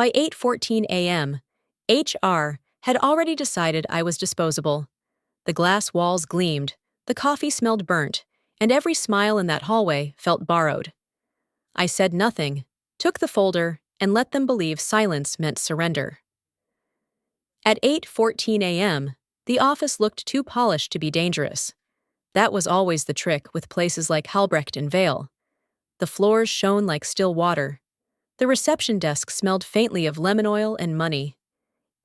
By 8:14 a.m., HR had already decided I was disposable. The glass walls gleamed, the coffee smelled burnt, and every smile in that hallway felt borrowed. I said nothing, took the folder, and let them believe silence meant surrender. At 8:14 a.m., the office looked too polished to be dangerous. That was always the trick with places like Halbrecht and Vale. The floors shone like still water. The reception desk smelled faintly of lemon oil and money.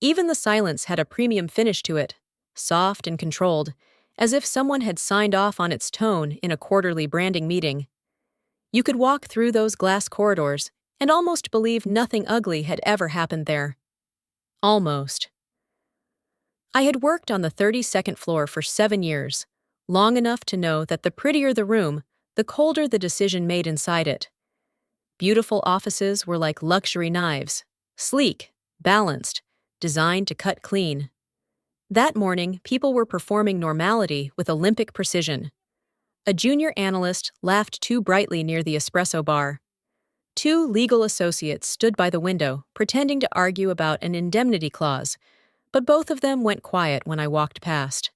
Even the silence had a premium finish to it, soft and controlled, as if someone had signed off on its tone in a quarterly branding meeting. You could walk through those glass corridors and almost believe nothing ugly had ever happened there. Almost. I had worked on the 32nd floor for 7 years, long enough to know that the prettier the room, the colder the decision made inside it. Beautiful offices were like luxury knives, sleek, balanced, designed to cut clean. That morning, people were performing normality with Olympic precision. A junior analyst laughed too brightly near the espresso bar. 2 legal associates stood by the window, pretending to argue about an indemnity clause, but both of them went quiet when I walked past.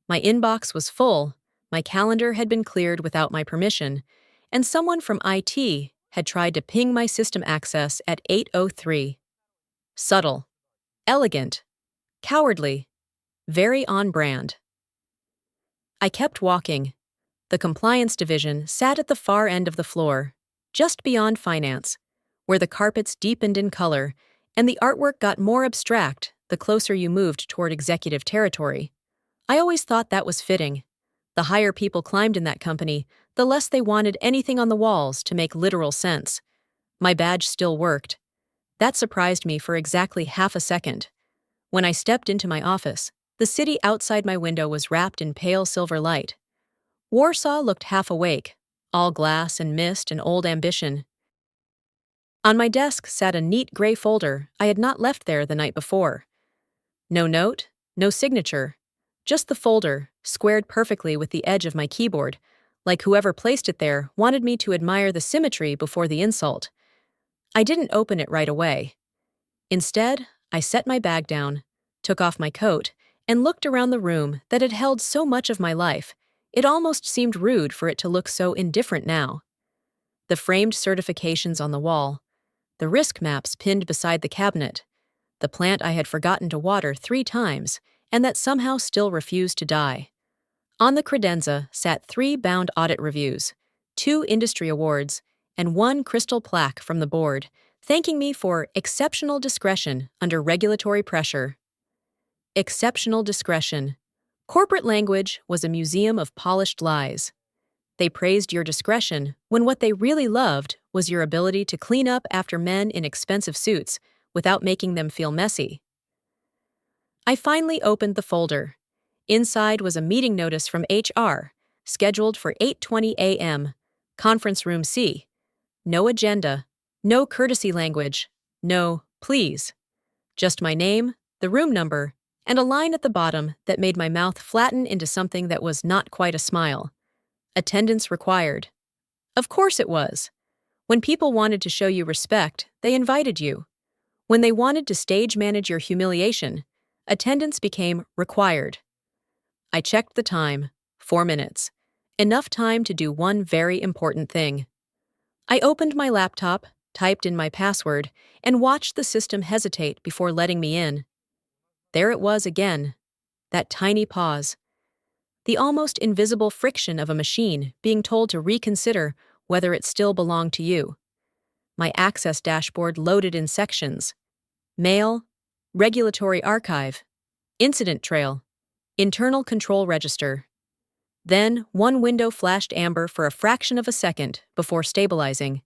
My inbox was full, my calendar had been cleared without my permission, and someone from IT had tried to ping my system access at 8:03. Subtle, elegant, cowardly, very on brand. I kept walking. The compliance division sat at the far end of the floor, just beyond finance, where the carpets deepened in color and the artwork got more abstract the closer you moved toward executive territory. I always thought that was fitting. The higher people climbed in that company, the less they wanted anything on the walls to make literal sense. My badge still worked. That surprised me for exactly half a second. When I stepped into my office, the city outside my window was wrapped in pale silver light. Warsaw looked half awake, all glass and mist and old ambition. On my desk sat a neat gray folder I had not left there the night before. No note, no signature, just the folder, squared perfectly with the edge of my keyboard, like whoever placed it there wanted me to admire the symmetry before the insult. I didn't open it right away. Instead, I set my bag down, took off my coat, and looked around the room that had held so much of my life. It almost seemed rude for it to look so indifferent now. The framed certifications on the wall, the risk maps pinned beside the cabinet, the plant I had forgotten to water 3 times and that somehow still refused to die. On the credenza sat 3 bound audit reviews, 2 industry awards, and 1 crystal plaque from the board, thanking me for exceptional discretion under regulatory pressure. Exceptional discretion. Corporate language was a museum of polished lies. They praised your discretion when what they really loved was your ability to clean up after men in expensive suits without making them feel messy. I finally opened the folder. Inside was a meeting notice from HR, scheduled for 8:20 a.m., Conference Room C. No agenda, no courtesy language, no please. Just my name, the room number, and a line at the bottom that made my mouth flatten into something that was not quite a smile. Attendance required. Of course it was. When people wanted to show you respect, they invited you. When they wanted to stage manage your humiliation, attendance became required. I checked the time, 4 minutes. Enough time to do one very important thing. I opened my laptop, typed in my password, and watched the system hesitate before letting me in. There it was again, that tiny pause. The almost invisible friction of a machine being told to reconsider whether it still belonged to you. My access dashboard loaded in sections. Mail, regulatory archive, incident trail, internal control register. Then, one window flashed amber for a fraction of a second before stabilizing.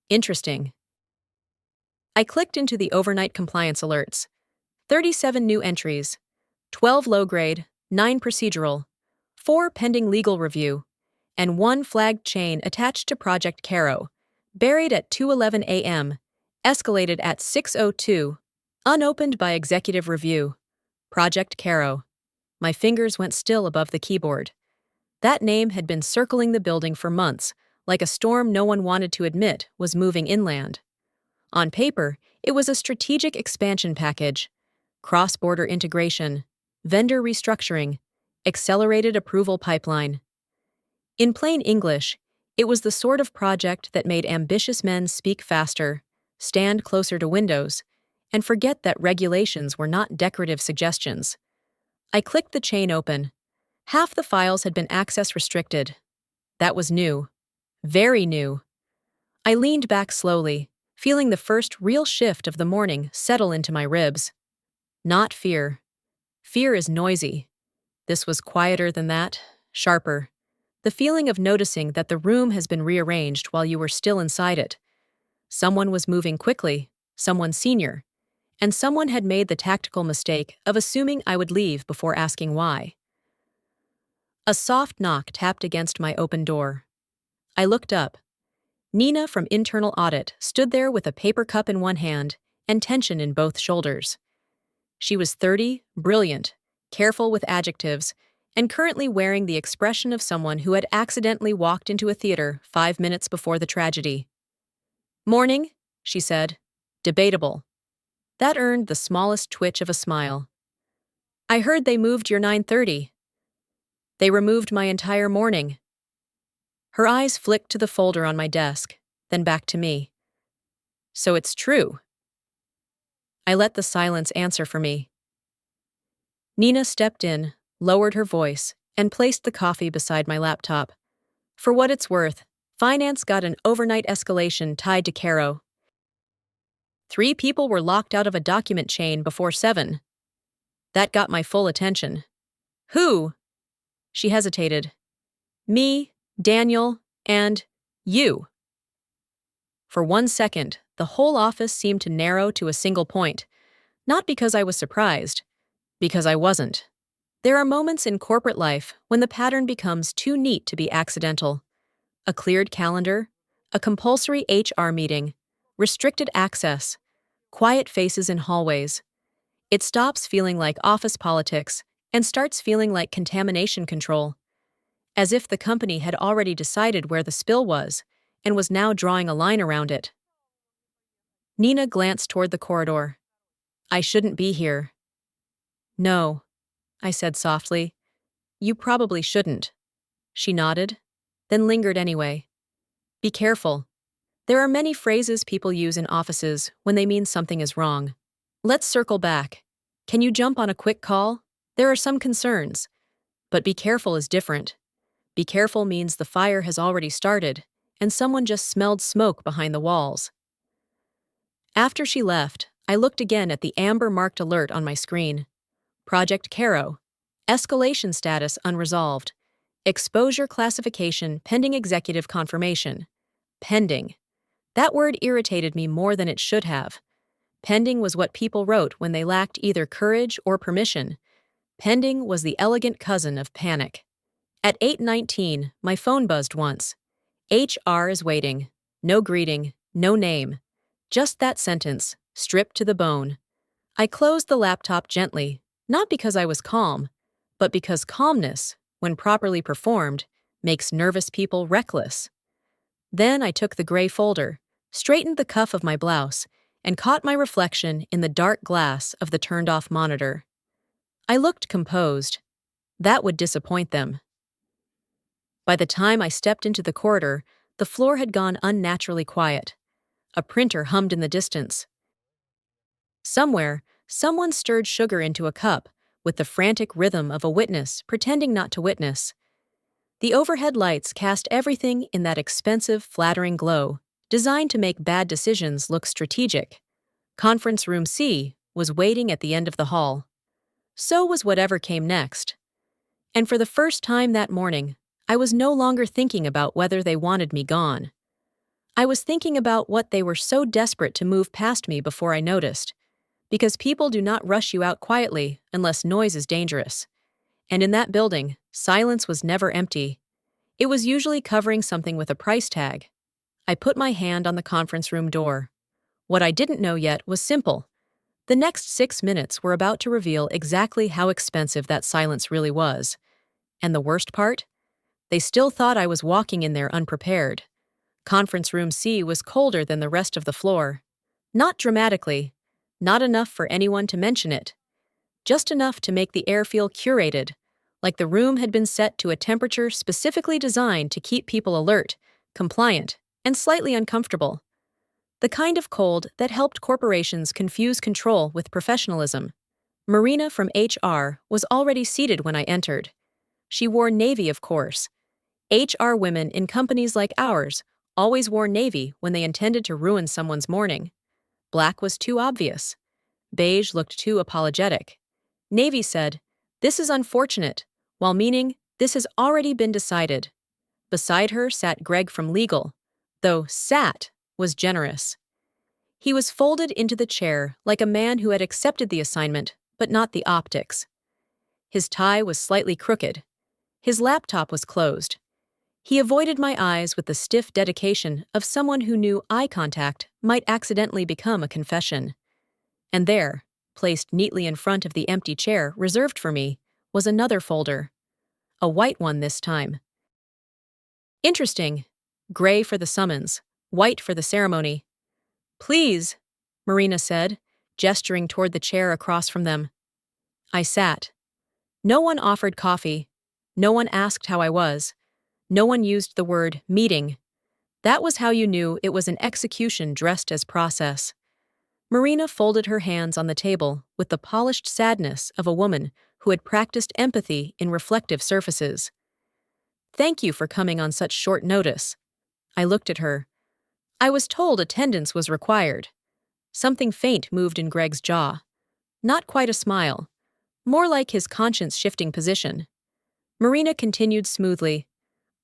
Interesting. I clicked into the overnight compliance alerts. 37 new entries, 12 low-grade, 9 procedural, 4 pending legal review, and 1 flagged chain attached to Project Caro, buried at 2:11 a.m., escalated at 6:02, unopened by executive review. Project Caro. My fingers went still above the keyboard. That name had been circling the building for months, like a storm no one wanted to admit was moving inland. On paper, it was a strategic expansion package: cross-border integration, vendor restructuring, accelerated approval pipeline. In plain English, it was the sort of project that made ambitious men speak faster, stand closer to windows, and forget that regulations were not decorative suggestions. I clicked the chain open. Half the files had been access restricted. That was new. Very new. I leaned back slowly, feeling the first real shift of the morning settle into my ribs. Not fear. Fear is noisy. This was quieter than that, sharper. The feeling of noticing that the room has been rearranged while you were still inside it. Someone was moving quickly, someone senior, and someone had made the tactical mistake of assuming I would leave before asking why. A soft knock tapped against my open door. I looked up. Nina from Internal Audit stood there with a paper cup in one hand and tension in both shoulders. She was 30, brilliant, careful with adjectives, and currently wearing the expression of someone who had accidentally walked into a theater 5 minutes before the tragedy. "Morning," she said. Debatable. That earned the smallest twitch of a smile. "I heard they moved your 9:30. They removed my entire morning." Her eyes flicked to the folder on my desk, then back to me. "So it's true." I let the silence answer for me. Nina stepped in, lowered her voice, and placed the coffee beside my laptop. "For what it's worth, finance got an overnight escalation tied to Caro. 3 people were locked out of a document chain before 7. That got my full attention." "Who?" She hesitated. "Me, Daniel, and you." For 1 second, the whole office seemed to narrow to a single point, not because I was surprised, because I wasn't. There are moments in corporate life when the pattern becomes too neat to be accidental. A cleared calendar, a compulsory HR meeting, restricted access, quiet faces in hallways. It stops feeling like office politics and starts feeling like contamination control, as if the company had already decided where the spill was and was now drawing a line around it. Nina glanced toward the corridor. "I shouldn't be here." "No," I said softly. "You probably shouldn't." She nodded, then lingered anyway. "Be careful. There are many phrases people use in offices when they mean something is wrong. Let's circle back. Can you jump on a quick call? There are some concerns. But be careful is different. Be careful means the fire has already started, and someone just smelled smoke behind the walls." After she left, I looked again at the amber-marked alert on my screen. Project Caro. Escalation status unresolved. Exposure classification pending executive confirmation. Pending. That word irritated me more than it should have. Pending was what people wrote when they lacked either courage or permission. Pending was the elegant cousin of panic. At 8:19, my phone buzzed once. HR is waiting. No greeting, no name. Just that sentence, stripped to the bone. I closed the laptop gently, not because I was calm, but because calmness, when properly performed, makes nervous people reckless. Then I took the gray folder, straightened the cuff of my blouse, and caught my reflection in the dark glass of the turned-off monitor. I looked composed. That would disappoint them. By the time I stepped into the corridor, the floor had gone unnaturally quiet. A printer hummed in the distance. Somewhere, someone stirred sugar into a cup, with the frantic rhythm of a witness pretending not to witness. The overhead lights cast everything in that expensive, flattering glow, designed to make bad decisions look strategic. Conference Room C was waiting at the end of the hall. So was whatever came next. And for the first time that morning, I was no longer thinking about whether they wanted me gone. I was thinking about what they were so desperate to move past me before I noticed. Because people do not rush you out quietly unless noise is dangerous. And in that building, silence was never empty. It was usually covering something with a price tag. I put my hand on the conference room door. What I didn't know yet was simple. The next 6 minutes were about to reveal exactly how expensive that silence really was. And the worst part? They still thought I was walking in there unprepared. Conference Room C was colder than the rest of the floor. Not dramatically, not enough for anyone to mention it, just enough to make the air feel curated, like the room had been set to a temperature specifically designed to keep people alert, compliant, and slightly uncomfortable. The kind of cold that helped corporations confuse control with professionalism. Marina from HR was already seated when I entered. She wore navy, of course. HR women in companies like ours always wore navy when they intended to ruin someone's morning. Black was too obvious. Beige looked too apologetic. Navy said, "This is unfortunate," while meaning, "This has already been decided." Beside her sat Greg from legal, though "sat" was generous. He was folded into the chair like a man who had accepted the assignment, but not the optics. His tie was slightly crooked. His laptop was closed. He avoided my eyes with the stiff dedication of someone who knew eye contact might accidentally become a confession. And there, placed neatly in front of the empty chair reserved for me, was another folder. A white one this time. Interesting. Gray for the summons, white for the ceremony. "Please," Marina said, gesturing toward the chair across from them. I sat. No one offered coffee. No one asked how I was. No one used the word meeting. That was how you knew it was an execution dressed as process. Marina folded her hands on the table with the polished sadness of a woman who had practiced empathy in reflective surfaces. "Thank you for coming on such short notice." I looked at her. I was told attendance was required. Something faint moved in Greg's jaw. Not quite a smile. More like his conscience shifting position. Marina continued smoothly.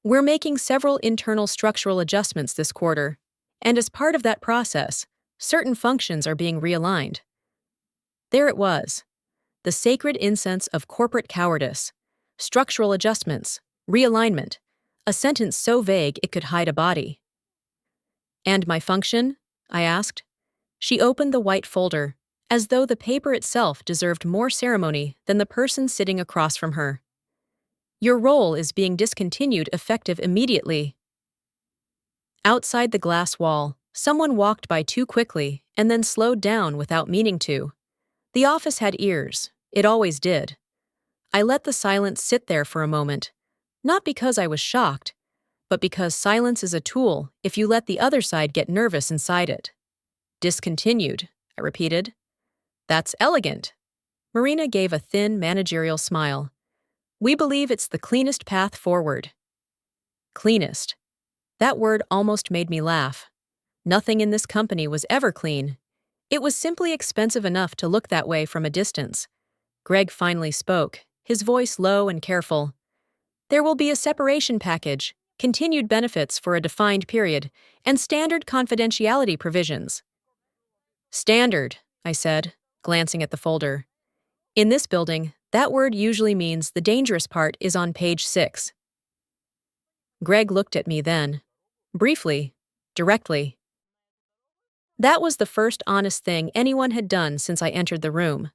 "We're making several internal structural adjustments this quarter, and as part of that process, certain functions are being realigned." There it was. The sacred incense of corporate cowardice. Structural adjustments. Realignment. A sentence so vague it could hide a body. "And my function?" I asked. She opened the white folder, as though the paper itself deserved more ceremony than the person sitting across from her. "Your role is being discontinued effective immediately." Outside the glass wall, someone walked by too quickly and then slowed down without meaning to. The office had ears. It always did. I let the silence sit there for a moment, not because I was shocked, but because silence is a tool if you let the other side get nervous inside it. "Discontinued," I repeated. "That's elegant." Marina gave a thin managerial smile. "We believe it's the cleanest path forward." Cleanest. That word almost made me laugh. Nothing in this company was ever clean. It was simply expensive enough to look that way from a distance. Greg finally spoke, his voice low and careful. "There will be a separation package, continued benefits for a defined period, and standard confidentiality provisions." "Standard," I said, glancing at the folder. In this building, that word usually means the dangerous part is on page 6. Greg looked at me then. Briefly. Directly. That was the first honest thing anyone had done since I entered the room.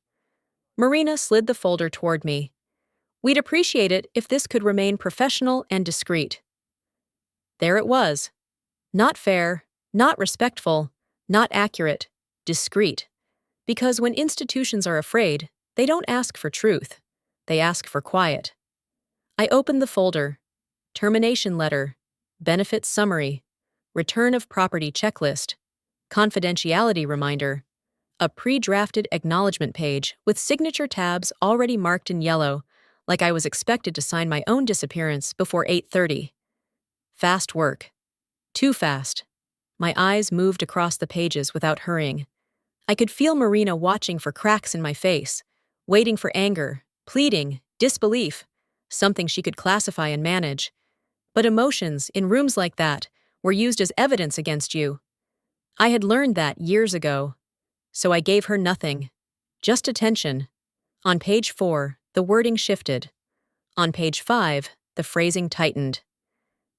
Marina slid the folder toward me. "We'd appreciate it if this could remain professional and discreet." There it was. Not fair, not respectful, not accurate, discreet. Because when institutions are afraid, they don't ask for truth. They ask for quiet. I opened the folder. Termination letter. Benefits summary. Return of property checklist. Confidentiality reminder. A pre-drafted acknowledgement page with signature tabs already marked in yellow, like I was expected to sign my own disappearance before 8:30. Fast work. Too fast. My eyes moved across the pages without hurrying. I could feel Marina watching for cracks in my face, waiting for anger, pleading, disbelief, something she could classify and manage. But emotions, in rooms like that, were used as evidence against you. I had learned that years ago. So I gave her nothing. Just attention. On page 4, the wording shifted. On page 5, the phrasing tightened.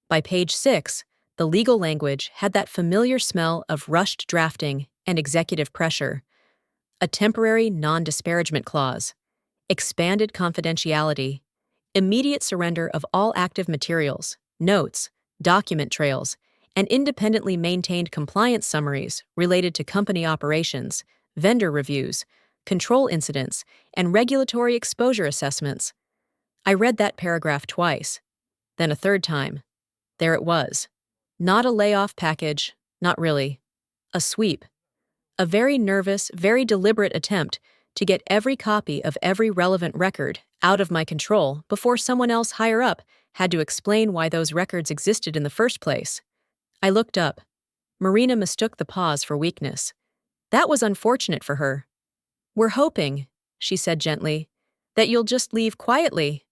By page 6, the legal language had that familiar smell of rushed drafting and executive pressure. A temporary non-disparagement clause. Expanded confidentiality. Immediate surrender of all active materials, notes, document trails, and independently maintained compliance summaries related to company operations, vendor reviews, control incidents, and regulatory exposure assessments. I read that paragraph twice, then a third time. There it was. Not a layoff package, not really. A sweep. A very nervous, very deliberate attempt to get every copy of every relevant record out of my control before someone else higher up had to explain why those records existed in the first place. I looked up. Marina mistook the pause for weakness. That was unfortunate for her. "We're hoping," she said gently, "that you'll just leave quietly."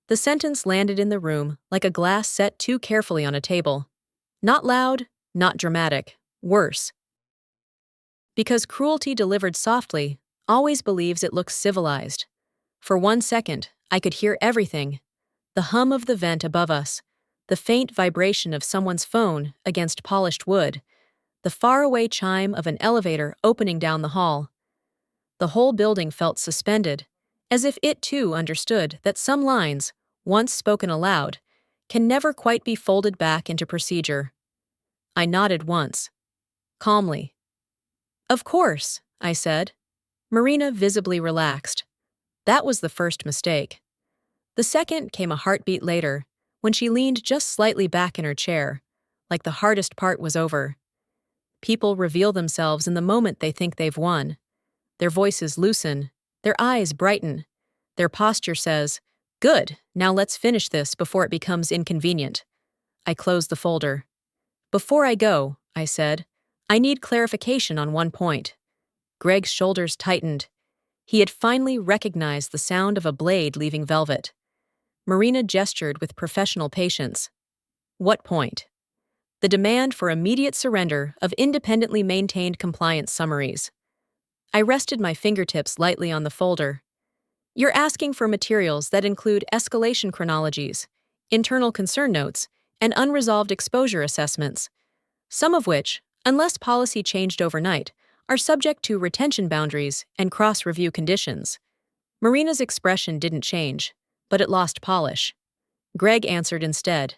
The sentence landed in the room like a glass set too carefully on a table. Not loud, not dramatic, worse. Because cruelty delivered softly always believes it looks civilized. For 1 second, I could hear everything. The hum of the vent above us, the faint vibration of someone's phone against polished wood, the faraway chime of an elevator opening down the hall. The whole building felt suspended, as if it too understood that some lines, once spoken aloud, can never quite be folded back into procedure. I nodded once. Calmly. "Of course," I said. Marina visibly relaxed. That was the first mistake. The second came a heartbeat later, when she leaned just slightly back in her chair, like the hardest part was over. People reveal themselves in the moment they think they've won. Their voices loosen, their eyes brighten, their posture says, "Good, now let's finish this before it becomes inconvenient." I closed the folder. "Before I go," I said, "I need clarification on one point." Greg's shoulders tightened. He had finally recognized the sound of a blade leaving velvet. Marina gestured with professional patience. "What point?" "The demand for immediate surrender of independently maintained compliance summaries." I rested my fingertips lightly on the folder. "You're asking for materials that include escalation chronologies, internal concern notes, and unresolved exposure assessments, some of which, unless policy changed overnight, are subject to retention boundaries and cross-review conditions." Marina's expression didn't change, but it lost polish. Greg answered instead.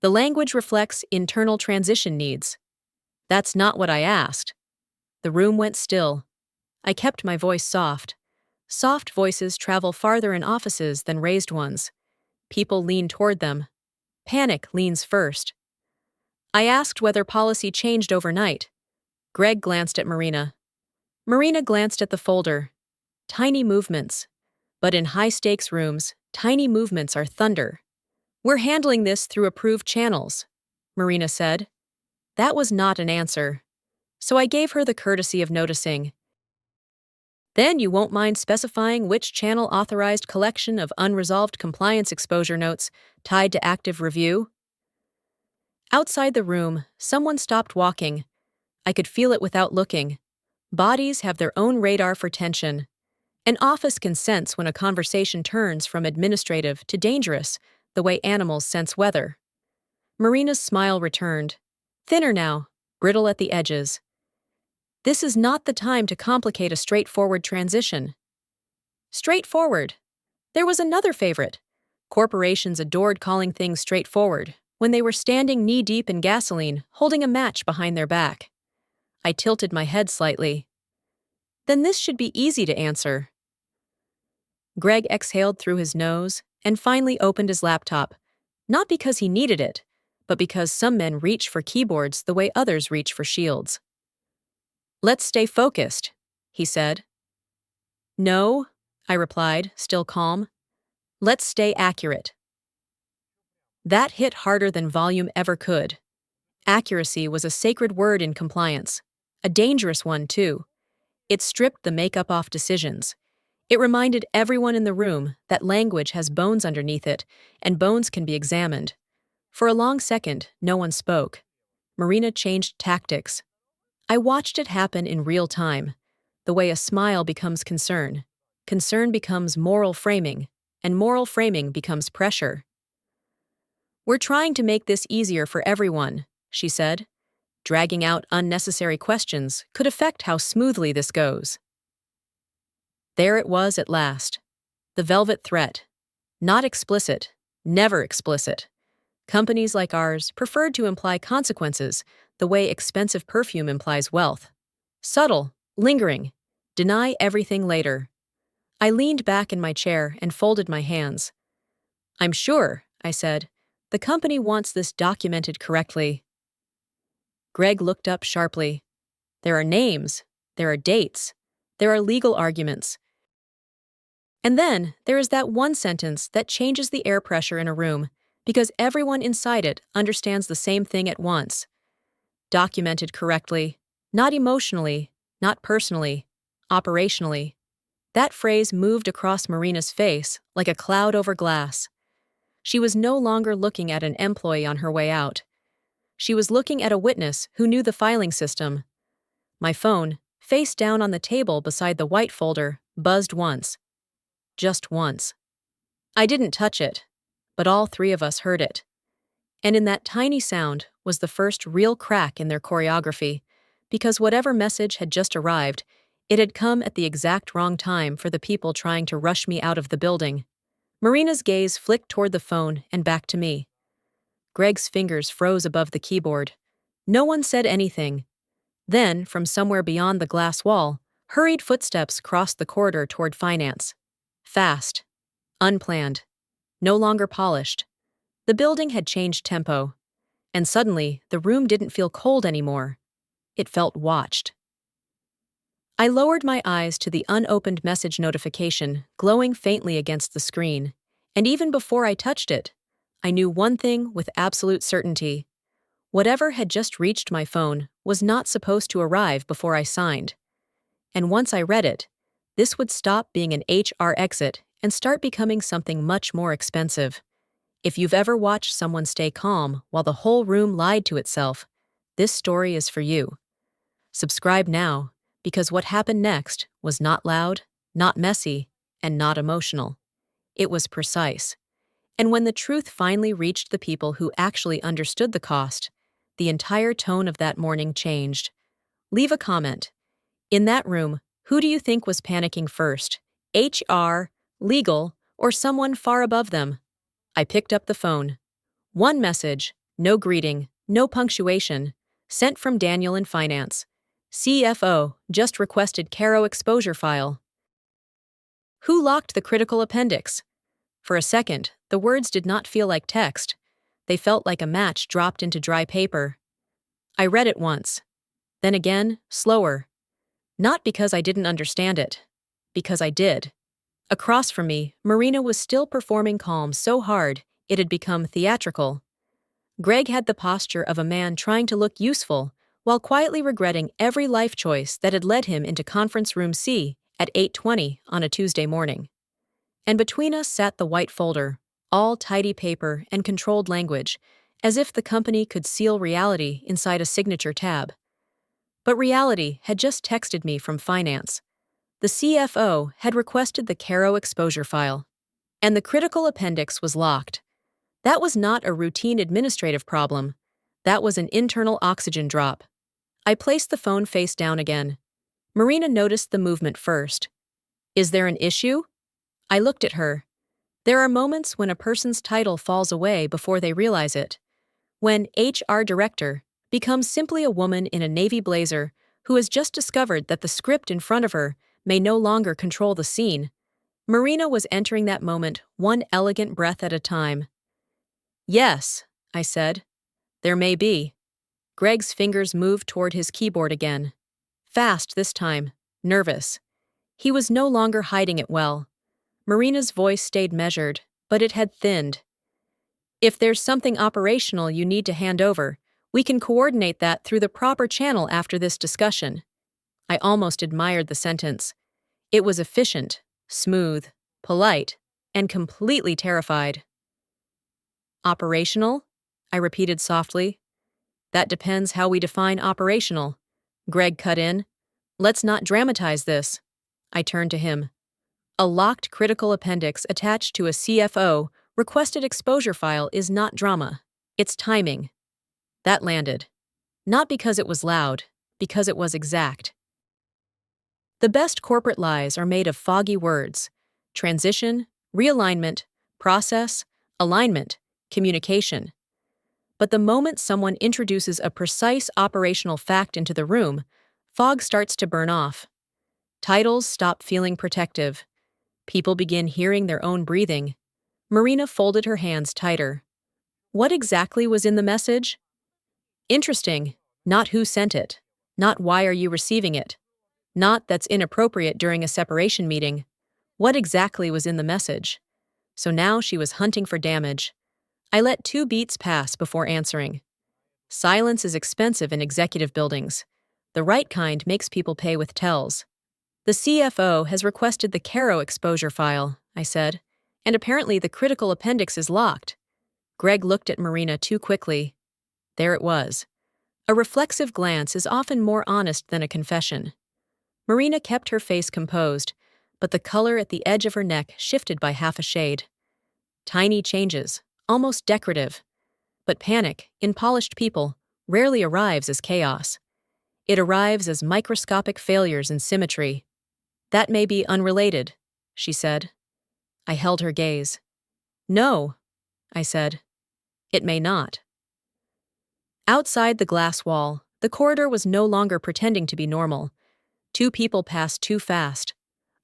"The language reflects internal transition needs." "That's not what I asked." The room went still. I kept my voice soft. Soft voices travel farther in offices than raised ones. People lean toward them. Panic leans first. "I asked whether policy changed overnight." Greg glanced at Marina. Marina glanced at the folder. Tiny movements. But in high-stakes rooms, tiny movements are thunder. "We're handling this through approved channels," Marina said. That was not an answer. So I gave her the courtesy of noticing. "Then you won't mind specifying which channel authorized collection of unresolved compliance exposure notes tied to active review?" Outside the room, someone stopped walking. I could feel it without looking. Bodies have their own radar for tension. An office can sense when a conversation turns from administrative to dangerous, the way animals sense weather. Marina's smile returned. Thinner now, brittle at the edges. "This is not the time to complicate a straightforward transition." Straightforward. There was another favorite. Corporations adored calling things straightforward when they were standing knee-deep in gasoline, holding a match behind their back. I tilted my head slightly. "Then this should be easy to answer." Greg exhaled through his nose and finally opened his laptop, not because he needed it, but because some men reach for keyboards the way others reach for shields. "Let's stay focused," he said. "No," I replied, still calm. "Let's stay accurate." That hit harder than volume ever could. Accuracy was a sacred word in compliance, a dangerous one, too. It stripped the makeup off decisions. It reminded everyone in the room that language has bones underneath it, and bones can be examined. For a long second, no one spoke. Marina changed tactics. I watched it happen in real time, the way a smile becomes concern. Concern becomes moral framing, and moral framing becomes pressure. "We're trying to make this easier for everyone," she said. "Dragging out unnecessary questions could affect how smoothly this goes." There it was at last. The velvet threat. Not explicit, never explicit. Companies like ours preferred to imply consequences the way expensive perfume implies wealth. Subtle, lingering, deny everything later. I leaned back in my chair and folded my hands. I'm sure, I said, the company wants this documented correctly. Greg looked up sharply. There are names, there are dates, there are legal arguments. And then there is that one sentence that changes the air pressure in a room because everyone inside it understands the same thing at once. Documented correctly, not emotionally, not personally, operationally. That phrase moved across Marina's face like a cloud over glass. She was no longer looking at an employee on her way out. She was looking at a witness who knew the filing system. My phone, face down on the table beside the white folder, buzzed once. Just once. I didn't touch it, but all three of us heard it. And in that tiny sound was the first real crack in their choreography, because whatever message had just arrived, it had come at the exact wrong time for the people trying to rush me out of the building. Marina's gaze flicked toward the phone and back to me. Greg's fingers froze above the keyboard. No one said anything. Then, from somewhere beyond the glass wall, hurried footsteps crossed the corridor toward finance. Fast. Unplanned. No longer polished. The building had changed tempo. And suddenly, the room didn't feel cold anymore. It felt watched. I lowered my eyes to the unopened message notification glowing faintly against the screen, and even before I touched it, I knew one thing with absolute certainty. Whatever had just reached my phone was not supposed to arrive before I signed. And once I read it, this would stop being an HR exit and start becoming something much more expensive. If you've ever watched someone stay calm while the whole room lied to itself, this story is for you. Subscribe now, because what happened next was not loud, not messy, and not emotional. It was precise. And when the truth finally reached the people who actually understood the cost, the entire tone of that morning changed. Leave a comment. In that room, who do you think was panicking first? HR, legal, or someone far above them? I picked up the phone. One message, no greeting, no punctuation, sent from Daniel in finance. CFO just requested Caro exposure file. Who locked the critical appendix? For a second, the words did not feel like text. They felt like a match dropped into dry paper. I read it once. Then again, slower. Not because I didn't understand it. Because I did. Across from me, Marina was still performing calm so hard it had become theatrical. Greg had the posture of a man trying to look useful while quietly regretting every life choice that had led him into Conference Room C at 8:20 on a Tuesday morning. And between us sat the white folder, all tidy paper and controlled language, as if the company could seal reality inside a signature tab. But reality had just texted me from finance. The CFO had requested the Caro exposure file, and the critical appendix was locked. That was not a routine administrative problem. That was an internal oxygen drop. I placed the phone face down again. Marina noticed the movement first. Is there an issue? I looked at her. There are moments when a person's title falls away before they realize it. When HR director becomes simply a woman in a navy blazer who has just discovered that the script in front of her may no longer control the scene. Marina was entering that moment one elegant breath at a time. Yes, I said. There may be. Greg's fingers moved toward his keyboard again. Fast this time, nervous. He was no longer hiding it well. Marina's voice stayed measured, but it had thinned. If there's something operational you need to hand over, we can coordinate that through the proper channel after this discussion. I almost admired the sentence. It was efficient, smooth, polite, and completely terrified. Operational? I repeated softly. That depends how we define operational. Greg cut in. Let's not dramatize this. I turned to him. A locked critical appendix attached to a CFO requested exposure file is not drama. It's timing. That landed. Not because it was loud, because it was exact. The best corporate lies are made of foggy words. Transition, realignment, process, alignment, communication. But the moment someone introduces a precise operational fact into the room, fog starts to burn off. Titles stop feeling protective. People begin hearing their own breathing. Marina folded her hands tighter. What exactly was in the message? Interesting. Not who sent it. Not why are you receiving it. Not that's inappropriate during a separation meeting. What exactly was in the message? So now she was hunting for damage. I let 2 beats pass before answering. Silence is expensive in executive buildings. The right kind makes people pay with tells. The CFO has requested the Caro exposure file, I said, and apparently the critical appendix is locked. Greg looked at Marina too quickly. There it was. A reflexive glance is often more honest than a confession. Marina kept her face composed, but the color at the edge of her neck shifted by half a shade. Tiny changes, almost decorative. But panic, in polished people, rarely arrives as chaos. It arrives as microscopic failures in symmetry. That may be unrelated, she said. I held her gaze. No, I said. It may not. Outside the glass wall, the corridor was no longer pretending to be normal. 2 people passed too fast.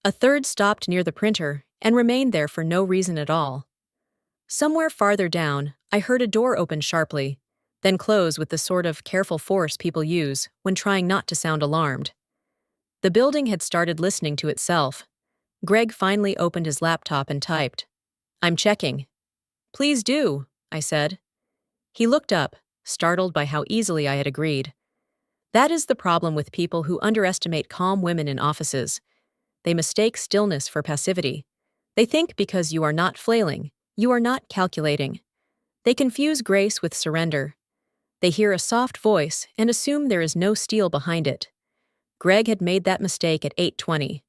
A third stopped near the printer and remained there for no reason at all. Somewhere farther down, I heard a door open sharply, then close with the sort of careful force people use when trying not to sound alarmed. The building had started listening to itself. Greg finally opened his laptop and typed. I'm checking. Please do, I said. He looked up, startled by how easily I had agreed. That is the problem with people who underestimate calm women in offices. They mistake stillness for passivity. They think because you are not flailing, you are not calculating. They confuse grace with surrender. They hear a soft voice and assume there is no steel behind it. Greg had made that mistake at 8:20.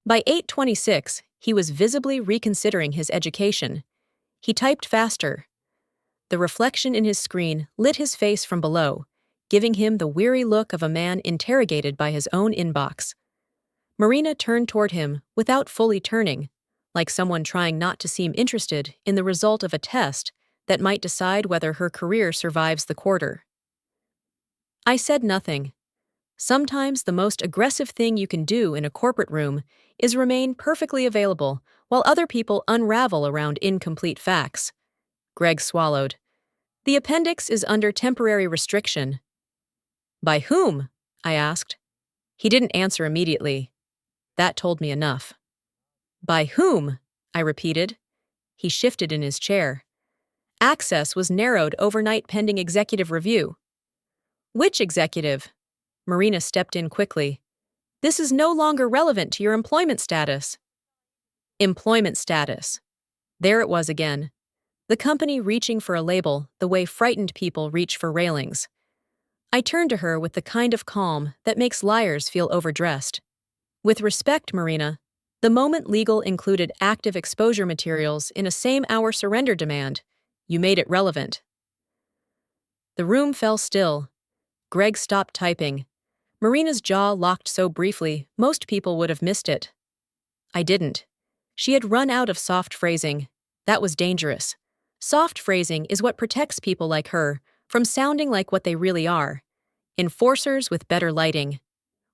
By 8:26, he was visibly reconsidering his education. He typed faster. The reflection in his screen lit his face from below, giving him the weary look of a man interrogated by his own inbox. Marina turned toward him without fully turning, like someone trying not to seem interested in the result of a test that might decide whether her career survives the quarter. I said nothing. Sometimes the most aggressive thing you can do in a corporate room is remain perfectly available while other people unravel around incomplete facts. Greg swallowed. The appendix is under temporary restriction. By whom? I asked. He didn't answer immediately. That told me enough. By whom? I repeated. He shifted in his chair. Access was narrowed overnight pending executive review. Which executive? Marina stepped in quickly. This is no longer relevant to your employment status. Employment status. There it was again. The company reaching for a label the way frightened people reach for railings. I turned to her with the kind of calm that makes liars feel overdressed. With respect, Marina, the moment legal included active exposure materials in a same-hour surrender demand, you made it relevant. The room fell still. Greg stopped typing. Marina's jaw locked so briefly, most people would have missed it. I didn't. She had run out of soft phrasing. That was dangerous. Soft phrasing is what protects people like her from sounding like what they really are. Enforcers with better lighting.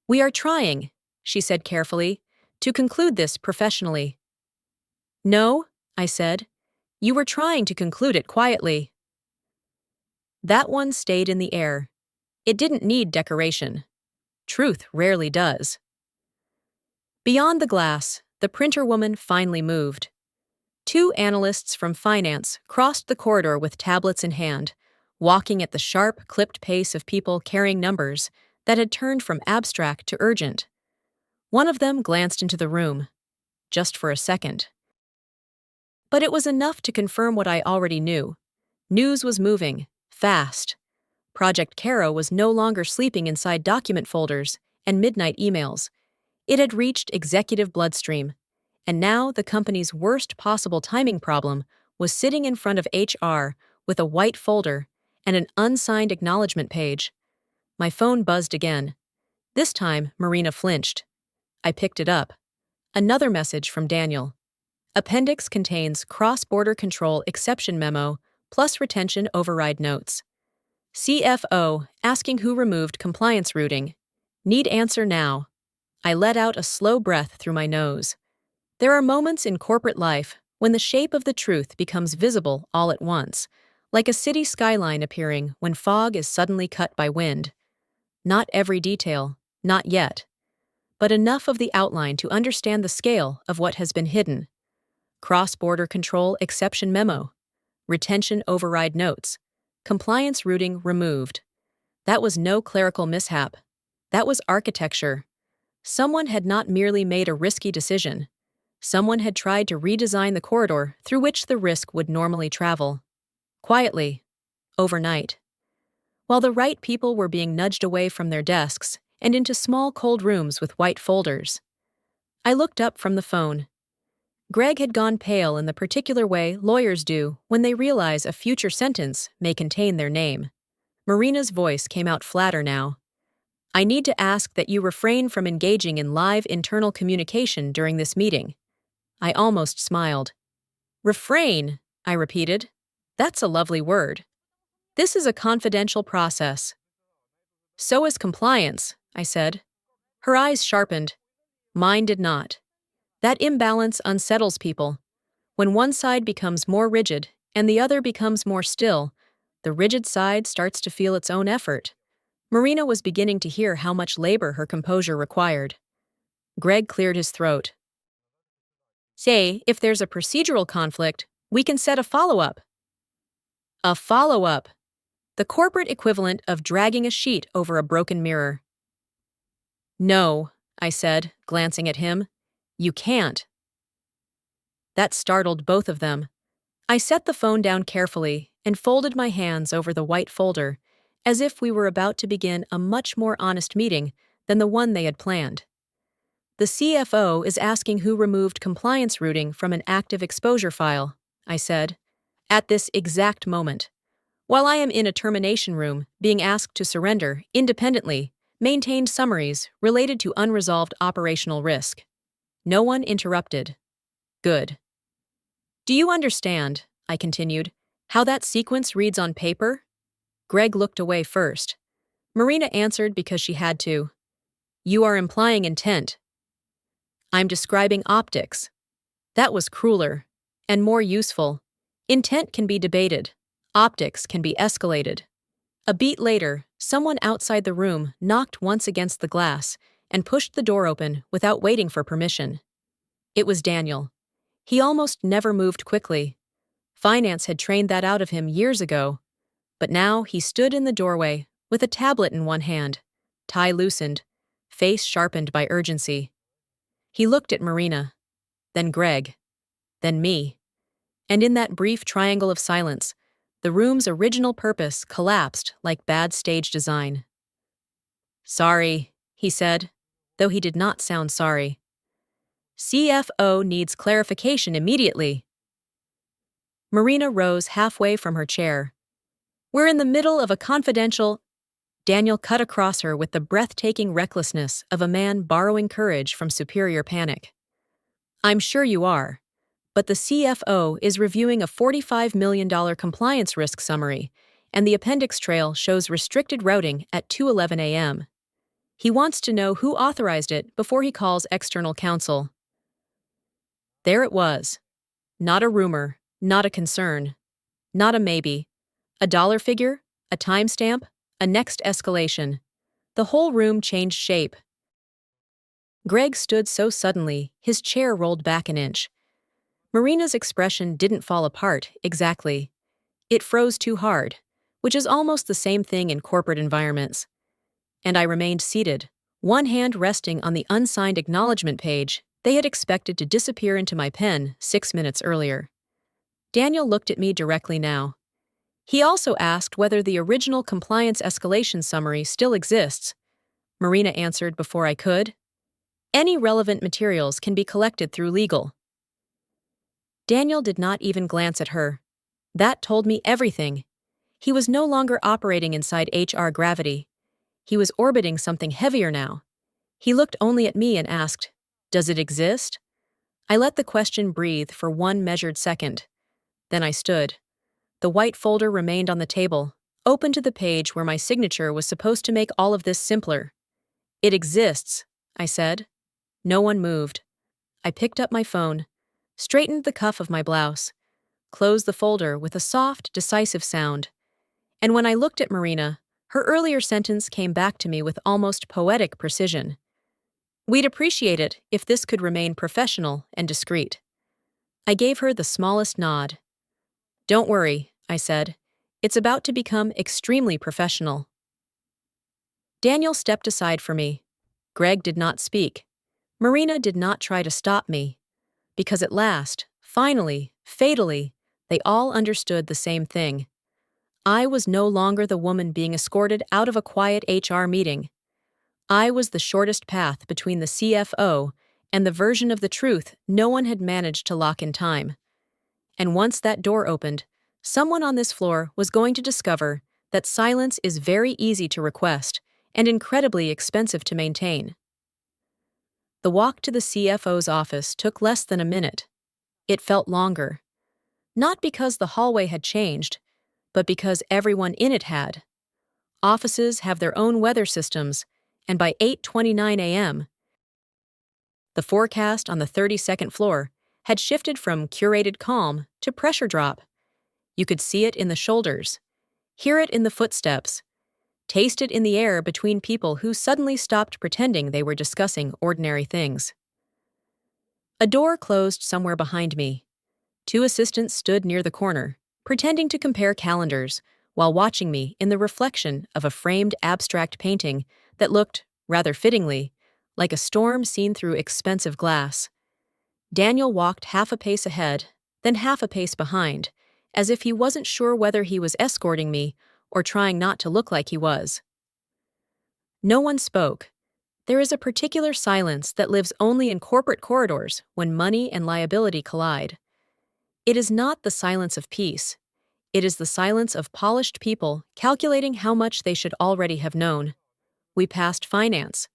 We are trying, she said carefully, to conclude this professionally. No, I said. You were trying to conclude it quietly. That one stayed in the air. It didn't need decoration. Truth rarely does. Beyond the glass, the printer woman finally moved. 2 analysts from finance crossed the corridor with tablets in hand, walking at the sharp, clipped pace of people carrying numbers that had turned from abstract to urgent. One of them glanced into the room, just for a second. But it was enough to confirm what I already knew. News was moving, fast. Project Caro was no longer sleeping inside document folders and midnight emails. It had reached executive bloodstream, and now the company's worst possible timing problem was sitting in front of HR with a white folder and an unsigned acknowledgement page. My phone buzzed again. This time, Marina flinched. I picked it up. Another message from Daniel. Appendix contains cross-border control exception memo. plus retention override notes. CFO, asking who removed compliance routing. Need answer now. I let out a slow breath through my nose. There are moments in corporate life when the shape of the truth becomes visible all at once, like a city skyline appearing when fog is suddenly cut by wind. Not every detail, not yet, but enough of the outline to understand the scale of what has been hidden. Cross-border control exception memo. Retention override notes. Compliance routing removed. That was no clerical mishap. That was architecture. Someone had not merely made a risky decision. Someone had tried to redesign the corridor through which the risk would normally travel. Quietly. Overnight. While the right people were being nudged away from their desks and into small cold rooms with white folders. I looked up from the phone. Greg had gone pale in the particular way lawyers do when they realize a future sentence may contain their name. Marina's voice came out flatter now. I need to ask that you refrain from engaging in live internal communication during this meeting. I almost smiled. Refrain, I repeated. That's a lovely word. This is a confidential process. So is compliance, I said. Her eyes sharpened. Mine did not. That imbalance unsettles people. When one side becomes more rigid and the other becomes more still, the rigid side starts to feel its own effort. Marina was beginning to hear how much labor her composure required. Greg cleared his throat. Say, if there's a procedural conflict, we can set a follow-up. A follow-up. The corporate equivalent of dragging a sheet over a broken mirror. No, I said, glancing at him. You can't. That startled both of them. I set the phone down carefully and folded my hands over the white folder, as if we were about to begin a much more honest meeting than the one they had planned. The CFO is asking who removed compliance routing from an active exposure file, I said, at this exact moment. While I am in a termination room, being asked to surrender, independently, maintained summaries related to unresolved operational risk. No one interrupted. Good. Do you understand, I continued, how that sequence reads on paper? Greg looked away first. Marina answered because she had to. You are implying intent. I'm describing optics. That was crueler and more useful. Intent can be debated. Optics can be escalated. A beat later, someone outside the room knocked once against the glass and pushed the door open without waiting for permission. It was Daniel. He almost never moved quickly. Finance had trained that out of him years ago. But now he stood in the doorway with a tablet in one hand, tie loosened, face sharpened by urgency. He looked at Marina, then Greg, then me. And in that brief triangle of silence, the room's original purpose collapsed like bad stage design. Sorry, he said, though he did not sound sorry. CFO needs clarification immediately. Marina rose halfway from her chair. We're in the middle of a confidential... Daniel cut across her with the breathtaking recklessness of a man borrowing courage from superior panic. I'm sure you are, but the CFO is reviewing a $45 million compliance risk summary, and the appendix trail shows restricted routing at 2:11 a.m. He wants to know who authorized it before he calls external counsel. There it was. Not a rumor, not a concern, not a maybe. A dollar figure, a timestamp, a next escalation. The whole room changed shape. Greg stood so suddenly, his chair rolled back an inch. Marina's expression didn't fall apart, exactly. It froze too hard, which is almost the same thing in corporate environments. And I remained seated, one hand resting on the unsigned acknowledgement page they had expected to disappear into my pen 6 minutes earlier. Daniel looked at me directly now. He also asked whether the original compliance escalation summary still exists. Marina answered before I could. Any relevant materials can be collected through legal. Daniel did not even glance at her. That told me everything. He was no longer operating inside HR gravity. He was orbiting something heavier now. He looked only at me and asked, Does it exist? I let the question breathe for one measured second. Then I stood. The white folder remained on the table, open to the page where my signature was supposed to make all of this simpler. "It exists," I said. No one moved. I picked up my phone, straightened the cuff of my blouse, closed the folder with a soft, decisive sound. And when I looked at Marina, her earlier sentence came back to me with almost poetic precision. "We'd appreciate it if this could remain professional and discreet." I gave her the smallest nod. "Don't worry," I said. "It's about to become extremely professional." Daniel stepped aside for me. Greg did not speak. Marina did not try to stop me. Because at last, finally, fatally, they all understood the same thing. I was no longer the woman being escorted out of a quiet HR meeting. I was the shortest path between the CFO and the version of the truth no one had managed to lock in time. And once that door opened, someone on this floor was going to discover that silence is very easy to request and incredibly expensive to maintain. The walk to the CFO's office took less than a minute. It felt longer. Not because the hallway had changed, but because everyone in it had. Offices have their own weather systems, and by 8:29 a.m., the forecast on the 32nd floor had shifted from curated calm to pressure drop. You could see it in the shoulders, hear it in the footsteps, taste it in the air between people who suddenly stopped pretending they were discussing ordinary things. A door closed somewhere behind me. Two assistants stood near the corner, pretending to compare calendars, while watching me in the reflection of a framed abstract painting that looked, rather fittingly, like a storm seen through expensive glass. Daniel walked half a pace ahead, then half a pace behind, as if he wasn't sure whether he was escorting me or trying not to look like he was. No one spoke. There is a particular silence that lives only in corporate corridors when money and liability collide. It is not the silence of peace. It is the silence of polished people calculating how much they should already have known. We passed finance.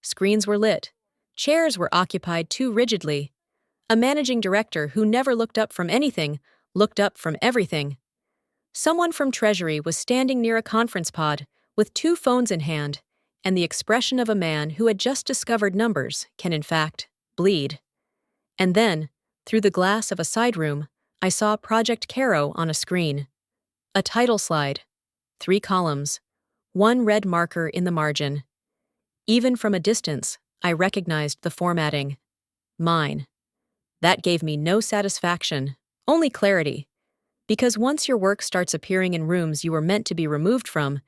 Screens were lit. Chairs were occupied too rigidly. A managing director who never looked up from anything looked up from everything. Someone from Treasury was standing near a conference pod with two phones in hand, and the expression of a man who had just discovered numbers can, in fact, bleed. And then, through the glass of a side room, I saw Project Caro on a screen. A title slide. 3 columns. 1 red marker in the margin. Even from a distance, I recognized the formatting. Mine. That gave me no satisfaction, only clarity. Because once your work starts appearing in rooms you were meant to be removed from,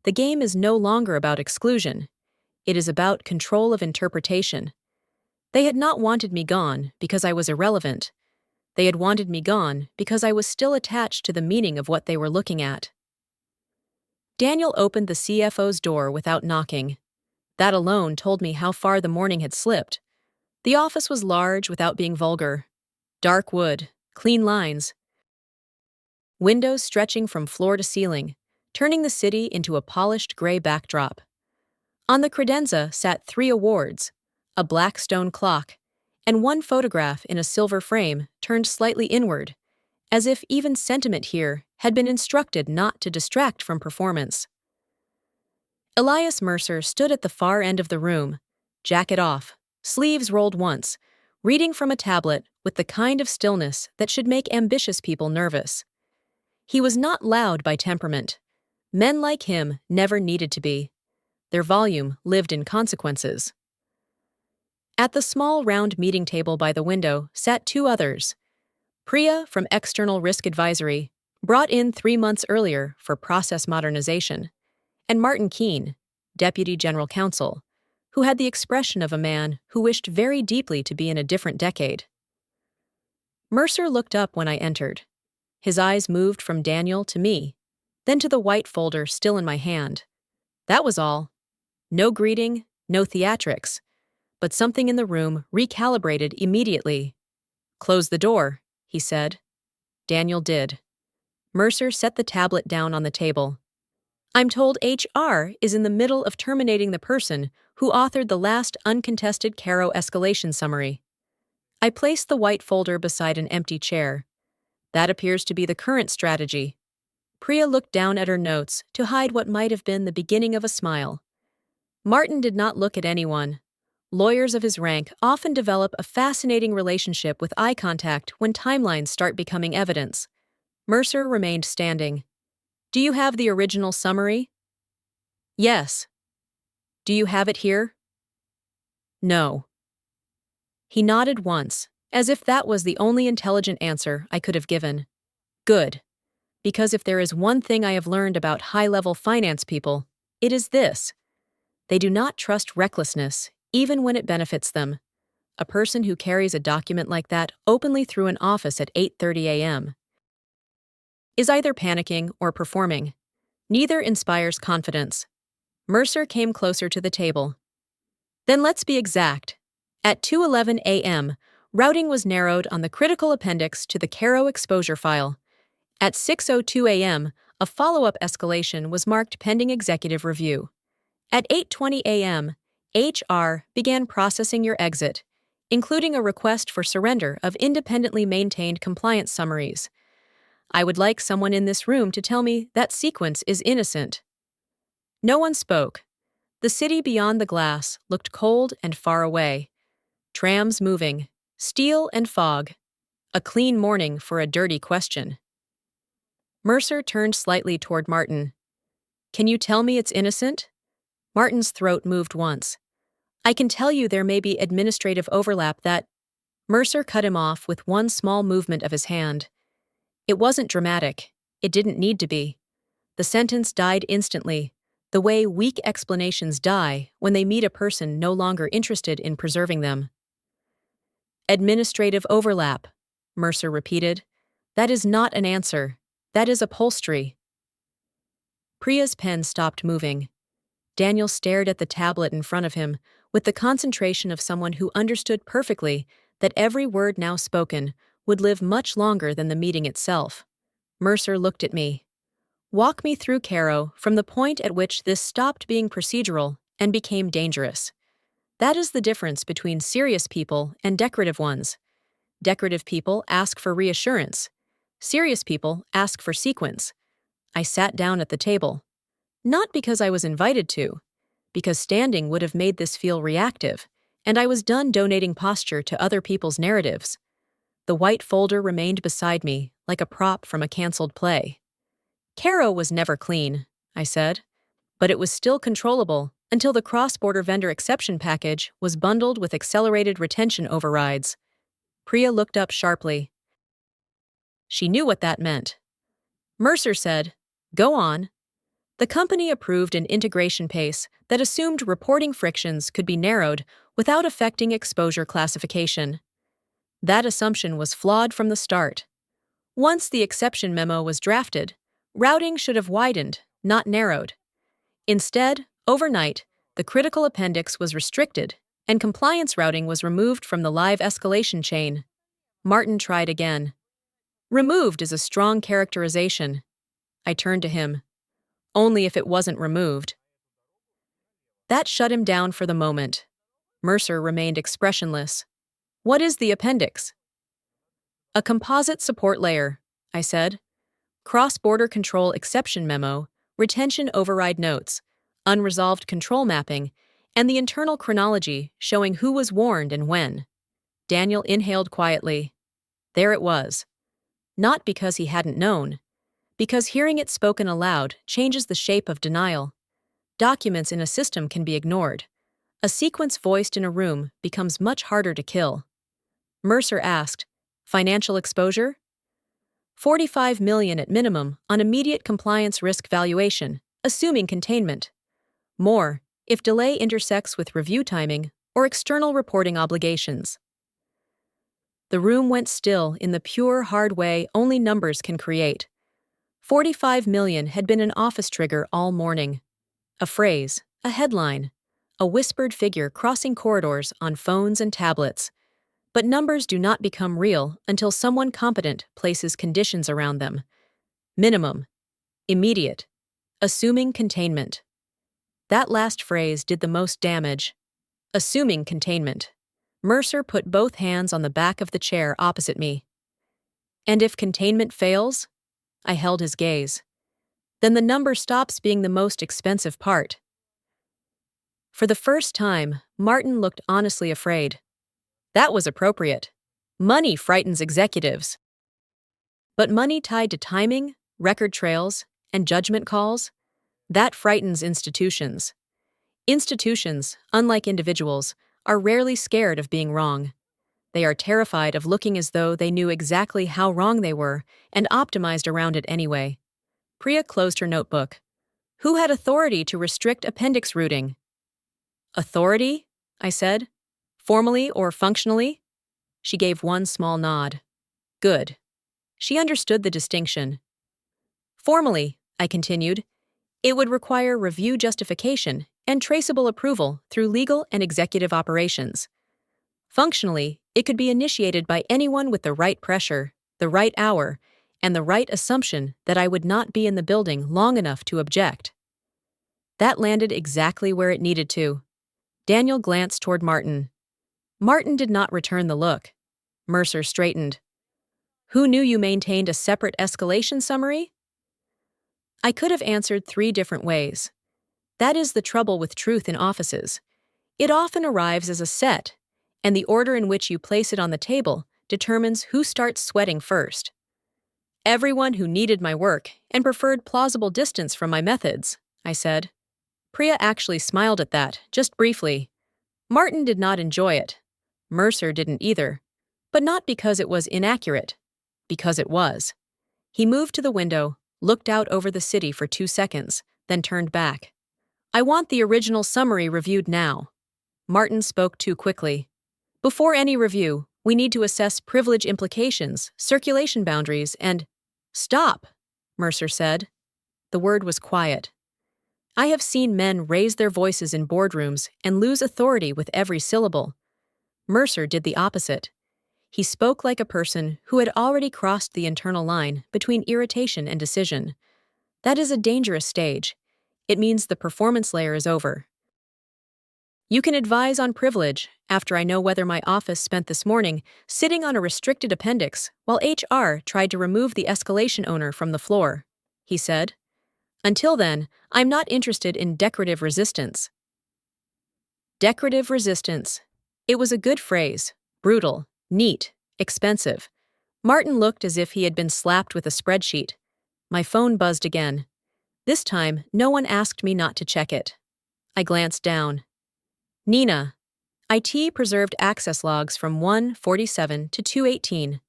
the game is no longer about exclusion. It is about control of interpretation. They had not wanted me gone because I was irrelevant. They had wanted me gone because I was still attached to the meaning of what they were looking at. Daniel opened the CFO's door without knocking. That alone told me how far the morning had slipped. The office was large without being vulgar. Dark wood, clean lines. Windows stretching from floor to ceiling, turning the city into a polished gray backdrop. On the credenza sat 3 awards, a black stone clock, and 1 photograph in a silver frame turned slightly inward, as if even sentiment here had been instructed not to distract from performance. Elias Mercer stood at the far end of the room, jacket off, sleeves rolled once, reading from a tablet with the kind of stillness that should make ambitious people nervous. He was not loud by temperament. Men like him never needed to be. Their volume lived in consequences. At the small round meeting table by the window sat 2 others. Priya from External Risk Advisory, brought in 3 months earlier for process modernization, and Martin Keene, Deputy General Counsel, who had the expression of a man who wished very deeply to be in a different decade. Mercer looked up when I entered. His eyes moved from Daniel to me, then to the white folder still in my hand. That was all. No greeting, no theatrics, but something in the room recalibrated immediately. "Close the door," he said. Daniel did. Mercer set the tablet down on the table. "I'm told HR is in the middle of terminating the person who authored the last uncontested Caro escalation summary." I placed the white folder beside an empty chair. "That appears to be the current strategy," Priya looked down at her notes to hide what might have been the beginning of a smile. Martin did not look at anyone. Lawyers of his rank often develop a fascinating relationship with eye contact when timelines start becoming evidence. Mercer remained standing. Do you have the original summary? Yes. Do you have it here? No. He nodded once, as if that was the only intelligent answer I could have given. Good. Because if there is one thing I have learned about high-level finance people, it is this. They do not trust recklessness, even when it benefits them. A person who carries a document like that openly through an office at 8:30 a.m. is either panicking or performing. Neither inspires confidence. Mercer came closer to the table. Then let's be exact. At 2:11 a.m., routing was narrowed on the critical appendix to the Caro exposure file. At 6:02 a.m., a follow-up escalation was marked pending executive review. At 8:20 a.m., HR began processing your exit, including a request for surrender of independently maintained compliance summaries. I would like someone in this room to tell me that sequence is innocent. No one spoke. The city beyond the glass looked cold and far away. Trams moving, steel and fog. A clean morning for a dirty question. Mercer turned slightly toward Martin. Can you tell me it's innocent? Martin's throat moved once. I can tell you there may be administrative overlap that... Mercer cut him off with one small movement of his hand. It wasn't dramatic. It didn't need to be. The sentence died instantly, the way weak explanations die when they meet a person no longer interested in preserving them. Administrative overlap, Mercer repeated. That is not an answer. That is upholstery. Priya's pen stopped moving. Daniel stared at the tablet in front of him with the concentration of someone who understood perfectly that every word now spoken would live much longer than the meeting itself. Mercer looked at me. Walk me through Caro from the point at which this stopped being procedural and became dangerous. That is the difference between serious people and decorative ones. Decorative people ask for reassurance. Serious people ask for sequence. I sat down at the table. Not because I was invited to, because standing would have made this feel reactive, and I was done donating posture to other people's narratives. The white folder remained beside me, like a prop from a canceled play. Caro was never clean, I said, but it was still controllable until the cross-border vendor exception package was bundled with accelerated retention overrides. Priya looked up sharply. She knew what that meant. Mercer said, Go on. The company approved an integration pace that assumed reporting frictions could be narrowed without affecting exposure classification. That assumption was flawed from the start. Once the exception memo was drafted, routing should have widened, not narrowed. Instead, overnight, the critical appendix was restricted, and compliance routing was removed from the live escalation chain. Martin tried again. Removed is a strong characterization. I turned to him. Only if it wasn't removed. That shut him down for the moment. Mercer remained expressionless. What is the appendix? A composite support layer, I said. Cross-border control exception memo, retention override notes, unresolved control mapping, and the internal chronology showing who was warned and when. Daniel inhaled quietly. There it was. Not because he hadn't known, because hearing it spoken aloud changes the shape of denial. Documents in a system can be ignored. A sequence voiced in a room becomes much harder to kill. Mercer asked, Financial exposure? 45 million at minimum on immediate compliance risk valuation, assuming containment. More, if delay intersects with review timing or external reporting obligations. The room went still in the pure, hard way only numbers can create. 45 million had been an office trigger all morning. A phrase, a headline, a whispered figure crossing corridors on phones and tablets. But numbers do not become real until someone competent places conditions around them. Minimum, immediate, assuming containment. That last phrase did the most damage. Assuming containment. Mercer put both hands on the back of the chair opposite me. And if containment fails? I held his gaze. then the number stops being the most expensive part. For the first time, Martin looked honestly afraid. That was appropriate. Money frightens executives. But money tied to timing, record trails, and judgment calls? That frightens institutions. Institutions, unlike individuals, are rarely scared of being wrong. They are terrified of looking as though they knew exactly how wrong they were and optimized around it anyway. Priya closed her notebook. Who had authority to restrict appendix routing? Authority? I said. Formally or functionally? She gave one small nod. Good. She understood the distinction. Formally, I continued, it would require review justification and traceable approval through legal and executive operations. Functionally, it could be initiated by anyone with the right pressure, the right hour, and the right assumption that I would not be in the building long enough to object. That landed exactly where it needed to. Daniel glanced toward Martin. Martin did not return the look. Mercer straightened. Who knew you maintained a separate escalation summary? I could have answered 3 different ways. That is the trouble with truth in offices. It often arrives as a set, and the order in which you place it on the table determines who starts sweating first. Everyone who needed my work and preferred plausible distance from my methods, I said. Priya actually smiled at that, just briefly. Martin did not enjoy it. Mercer didn't either. But not because it was inaccurate. Because it was. He moved to the window, looked out over the city for 2 seconds, then turned back. I want the original summary reviewed now. Martin spoke too quickly. Before any review, we need to assess privilege implications, circulation boundaries, and— Stop, Mercer said. The word was quiet. I have seen men raise their voices in boardrooms and lose authority with every syllable. Mercer did the opposite. He spoke like a person who had already crossed the internal line between irritation and decision. That is a dangerous stage. It means the performance layer is over. You can advise on privilege after I know whether my office spent this morning sitting on a restricted appendix while HR tried to remove the escalation owner from the floor, he said. Until then, I'm not interested in decorative resistance. Decorative resistance. It was a good phrase. Brutal, neat, expensive. Martin looked as if he had been slapped with a spreadsheet. My phone buzzed again. This time, no one asked me not to check it. I glanced down. Nina. IT preserved access logs from 1:47 to 2:18.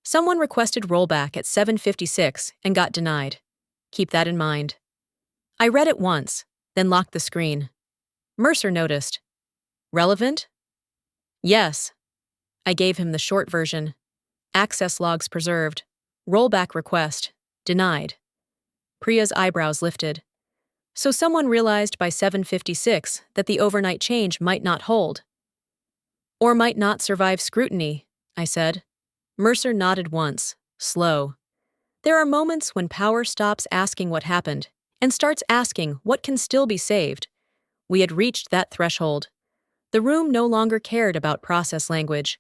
Someone requested rollback at 7:56 and got denied. Keep that in mind. I read it once, then locked the screen. Mercer noticed. Relevant? Yes. I gave him the short version. Access logs preserved. Rollback request. Denied. Priya's eyebrows lifted. So someone realized by 7:56 that the overnight change might not hold. Or might not survive scrutiny, I said. Mercer nodded once, slow. There are moments when power stops asking what happened and starts asking what can still be saved. We had reached that threshold. The room no longer cared about process language.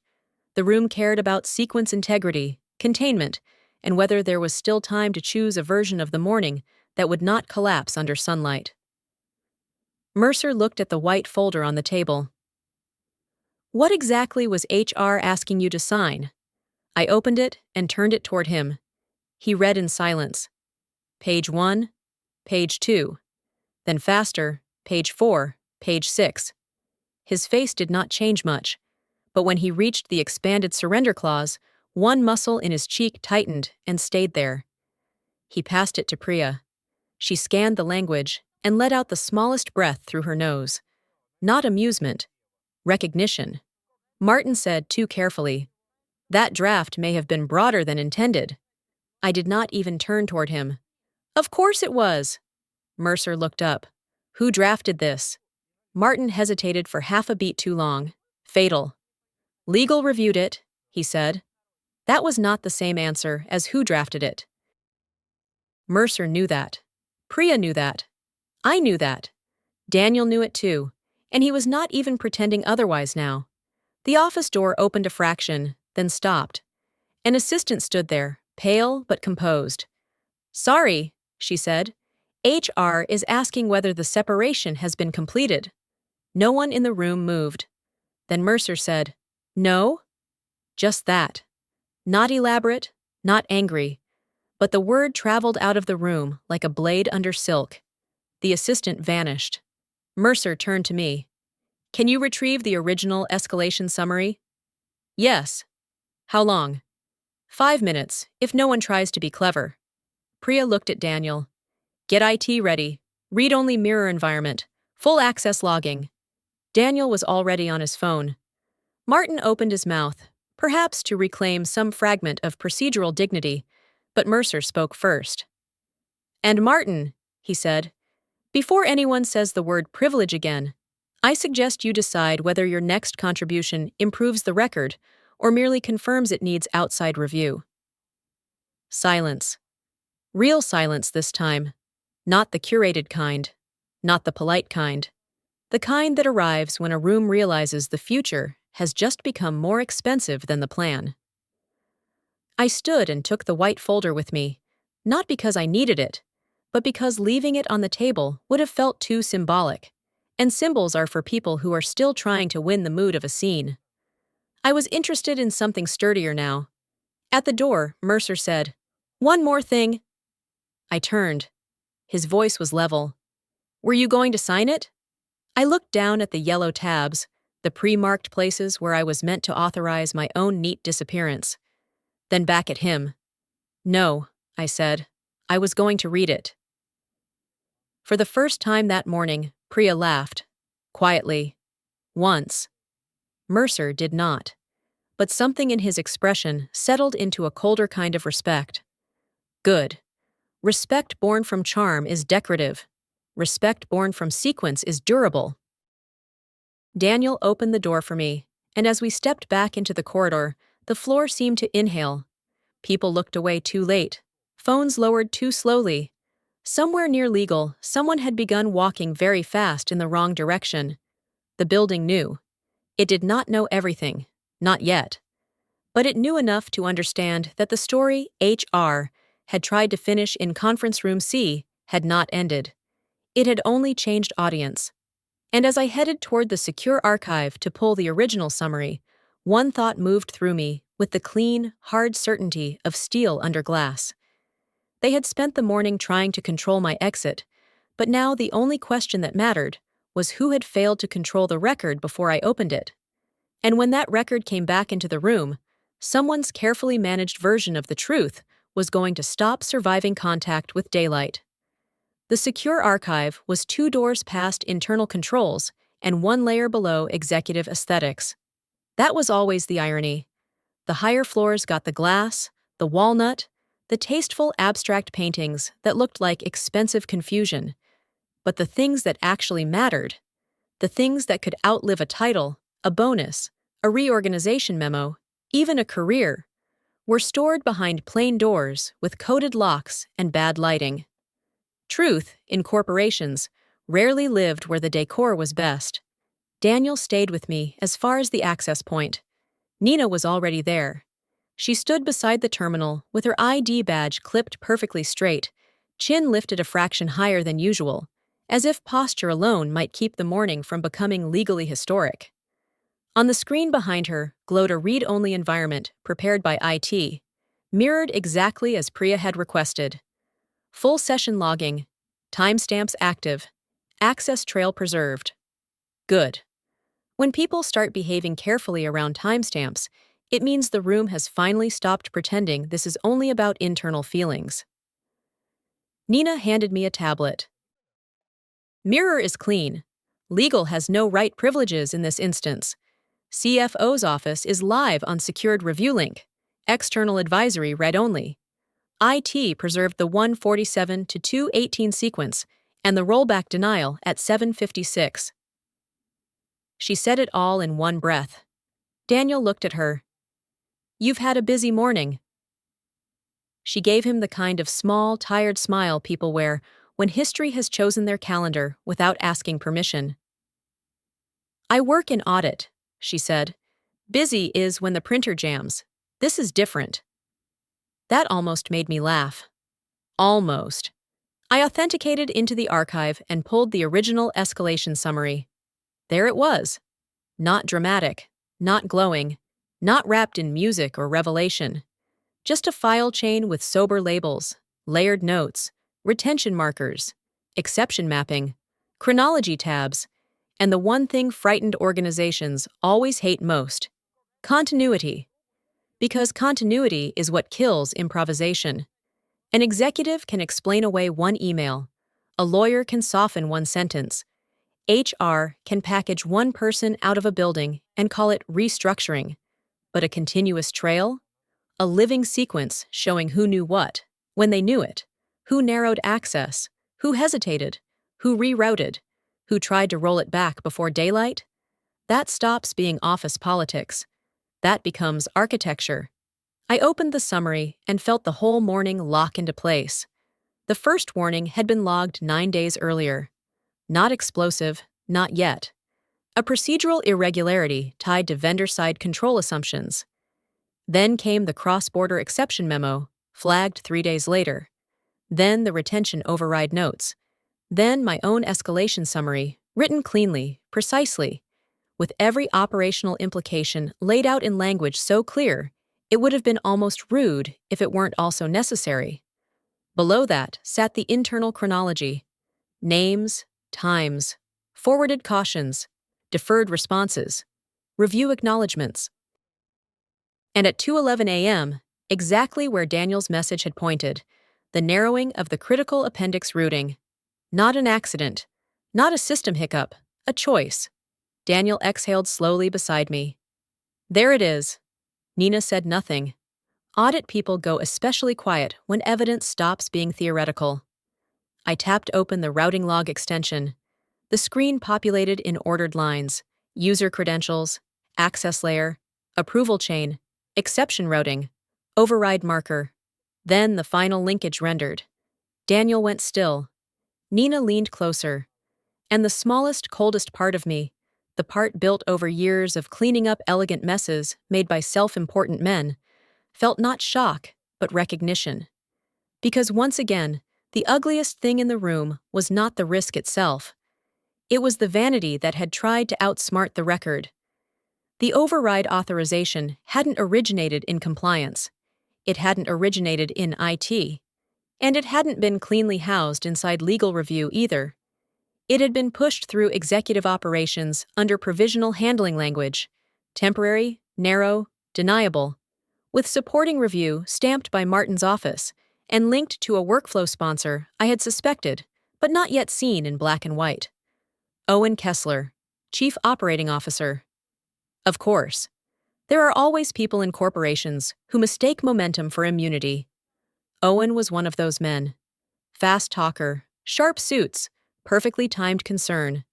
The room cared about sequence integrity, containment, and whether there was still time to choose a version of the morning that would not collapse under sunlight. Mercer looked at the white folder on the table. What exactly was HR asking you to sign? I opened it and turned it toward him. He read in silence. Page 1, page 2. Then faster, page 4, page 6. His face did not change much, but when he reached the expanded surrender clause, one muscle in his cheek tightened and stayed there. He passed it to Priya. She scanned the language and let out the smallest breath through her nose. Not amusement. Recognition. Martin said too carefully, "That draft may have been broader than intended." I did not even turn toward him. Of course it was. Mercer looked up. Who drafted this? Martin hesitated for half a beat too long. Fatal. Legal reviewed it, he said. That was not the same answer as who drafted it. Mercer knew that. Priya knew that. I knew that. Daniel knew it too, and he was not even pretending otherwise now. The office door opened a fraction, then stopped. An assistant stood there, pale but composed. Sorry, she said. HR is asking whether the separation has been completed. No one in the room moved. Then Mercer said, "No?" Just that. Not elaborate, not angry, but the word traveled out of the room like a blade under silk. The assistant vanished. Mercer turned to me. "Can you retrieve the original escalation summary?" "Yes." "How long?" "5 minutes, if no one tries to be clever." Priya looked at Daniel. "Get IT ready. Read-only mirror environment. Full access logging." Daniel was already on his phone. Martin opened his mouth, perhaps to reclaim some fragment of procedural dignity, but Mercer spoke first. "And Martin," he said, "before anyone says the word privilege again, I suggest you decide whether your next contribution improves the record or merely confirms it needs outside review." Silence. Real silence this time. Not the curated kind. Not the polite kind. The kind that arrives when a room realizes the future has just become more expensive than the plan. I stood and took the white folder with me, not because I needed it, but because leaving it on the table would have felt too symbolic, and symbols are for people who are still trying to win the mood of a scene. I was interested in something sturdier now. At the door, Mercer said, "One more thing." I turned. His voice was level. "Were you going to sign it?" I looked down at the yellow tabs, the pre-marked places where I was meant to authorize my own neat disappearance. Then back at him. "No," I said. "I was going to read it." For the first time that morning, Priya laughed. Quietly. Once. Mercer did not. But something in his expression settled into a colder kind of respect. Good. Respect born from charm is decorative. Respect born from sequence is durable. Daniel opened the door for me, and as we stepped back into the corridor, the floor seemed to inhale. People looked away too late. Phones lowered too slowly. Somewhere near legal, someone had begun walking very fast in the wrong direction. The building knew. It did not know everything, not yet. But it knew enough to understand that the story HR had tried to finish in Conference Room C had not ended. It had only changed audience. And as I headed toward the secure archive to pull the original summary, one thought moved through me with the clean, hard certainty of steel under glass. They had spent the morning trying to control my exit, but now the only question that mattered was who had failed to control the record before I opened it. And when that record came back into the room, someone's carefully managed version of the truth was going to stop surviving contact with daylight. The secure archive was 2 doors past internal controls and 1 layer below executive aesthetics. That was always the irony. The higher floors got the glass, the walnut, the tasteful abstract paintings that looked like expensive confusion. But the things that actually mattered, the things that could outlive a title, a bonus, a reorganization memo, even a career, were stored behind plain doors with coded locks and bad lighting. Truth, in corporations, rarely lived where the decor was best. Daniel stayed with me as far as the access point. Nina was already there. She stood beside the terminal with her ID badge clipped perfectly straight, chin lifted a fraction higher than usual, as if posture alone might keep the morning from becoming legally historic. On the screen behind her glowed a read-only environment prepared by IT, mirrored exactly as Priya had requested. Full session logging, timestamps active, access trail preserved. Good. When people start behaving carefully around timestamps, it means the room has finally stopped pretending this is only about internal feelings. Nina handed me a tablet. "Mirror is clean. Legal has no right privileges in this instance. CFO's office is live on secured review link. External advisory read only. IT preserved the 147 to 218 sequence and the rollback denial at 7:56. She said it all in one breath. Daniel looked at her. "You've had a busy morning." She gave him the kind of small, tired smile people wear when history has chosen their calendar without asking permission. "I work in audit," she said. "Busy is when the printer jams. This is different." That almost made me laugh. Almost. I authenticated into the archive and pulled the original escalation summary. There it was. Not dramatic, not glowing, not wrapped in music or revelation. Just a file chain with sober labels, layered notes, retention markers, exception mapping, chronology tabs, and the one thing frightened organizations always hate most: continuity. Because continuity is what kills improvisation. An executive can explain away one email, a lawyer can soften one sentence, HR can package one person out of a building and call it restructuring, but a continuous trail? A living sequence showing who knew what, when they knew it, who narrowed access, who hesitated, who rerouted, who tried to roll it back before daylight? That stops being office politics. That becomes architecture. I opened the summary and felt the whole morning lock into place. The first warning had been logged 9 days earlier. Not explosive, not yet. A procedural irregularity tied to vendor-side control assumptions. Then came the cross-border exception memo, flagged 3 days later. Then the retention override notes. Then my own escalation summary, written cleanly, precisely, with every operational implication laid out in language so clear, it would have been almost rude if it weren't also necessary. Below that sat the internal chronology: names, times, forwarded cautions, deferred responses, review acknowledgments. And at 2:11 a.m., exactly where Daniel's message had pointed, the narrowing of the critical appendix routing. Not an accident, not a system hiccup, a choice. Daniel exhaled slowly beside me. There it is. Nina said nothing. Audit people go especially quiet when evidence stops being theoretical. I tapped open the routing log extension. The screen populated in ordered lines: user credentials, access layer, approval chain, exception routing, override marker. Then the final linkage rendered. Daniel went still. Nina leaned closer. And the smallest, coldest part of me, the part built over years of cleaning up elegant messes made by self-important men, felt not shock, but recognition. Because once again, the ugliest thing in the room was not the risk itself. It was the vanity that had tried to outsmart the record. The override authorization hadn't originated in compliance. It hadn't originated in IT. And it hadn't been cleanly housed inside legal review either. It had been pushed through executive operations under provisional handling language: temporary, narrow, deniable, with supporting review stamped by Martin's office and linked to a workflow sponsor I had suspected, but not yet seen in black and white. Owen Kessler, Chief Operating Officer. Of course, there are always people in corporations who mistake momentum for immunity. Owen was one of those men. Fast talker, sharp suits, perfectly timed concern.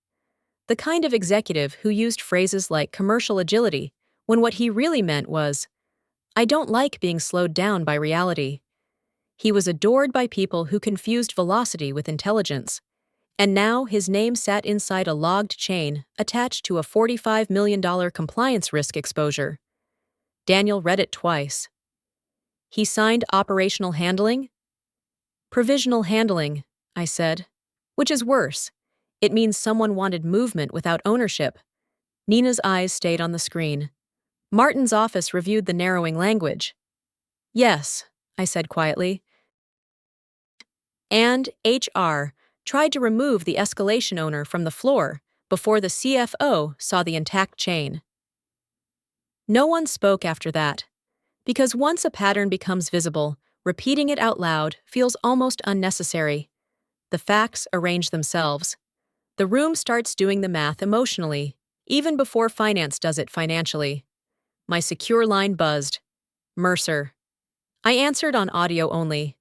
The kind of executive who used phrases like commercial agility when what he really meant was, "I don't like being slowed down by reality." He was adored by people who confused velocity with intelligence. And now his name sat inside a logged chain attached to a $45 million compliance risk exposure. Daniel read it twice. He signed operational handling? Provisional handling, I said. Which is worse. It means someone wanted movement without ownership. Nina's eyes stayed on the screen. Martin's office reviewed the narrowing language. Yes, I said quietly. And HR tried to remove the escalation owner from the floor before the CFO saw the intact chain. No one spoke after that, because once a pattern becomes visible, repeating it out loud feels almost unnecessary. The facts arrange themselves. The room starts doing the math emotionally, even before finance does it financially. My secure line buzzed. Mercer. I answered on audio only.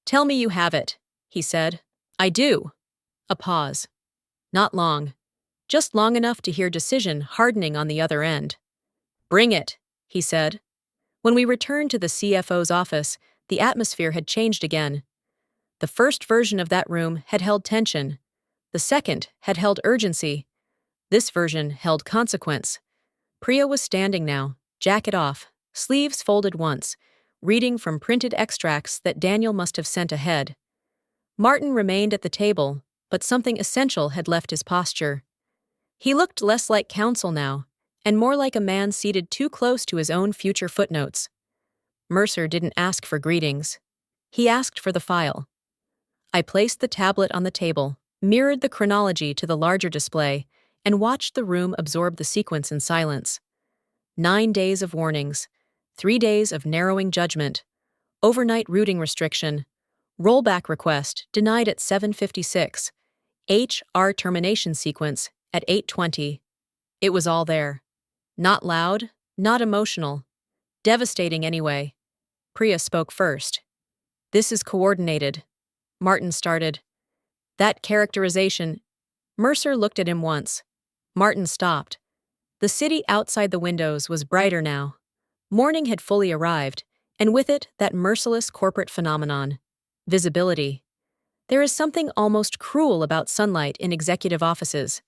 Tell me you have it, he said. I do. A pause. Not long. Just long enough to hear decision hardening on the other end. Bring it, he said. When we returned to the CFO's office, the atmosphere had changed again. The first version of that room had held tension. The second had held urgency. This version held consequence. Priya was standing now, jacket off, sleeves folded once, reading from printed extracts that Daniel must have sent ahead. Martin remained at the table, but something essential had left his posture. He looked less like counsel now, and more like a man seated too close to his own future footnotes. Mercer didn't ask for greetings. He asked for the file. I placed the tablet on the table, mirrored the chronology to the larger display, and watched the room absorb the sequence in silence. 9 days of warnings, 3 days of narrowing judgment, overnight routing restriction, rollback request denied at 7:56, HR termination sequence at 8:20. It was all there. Not loud, not emotional. Devastating anyway. Priya spoke first. "This is coordinated," Martin started. "That characterization—" Mercer looked at him once. Martin stopped. The city outside the windows was brighter now. Morning had fully arrived, and with it that merciless corporate phenomenon, visibility. There is something almost cruel about sunlight in executive offices.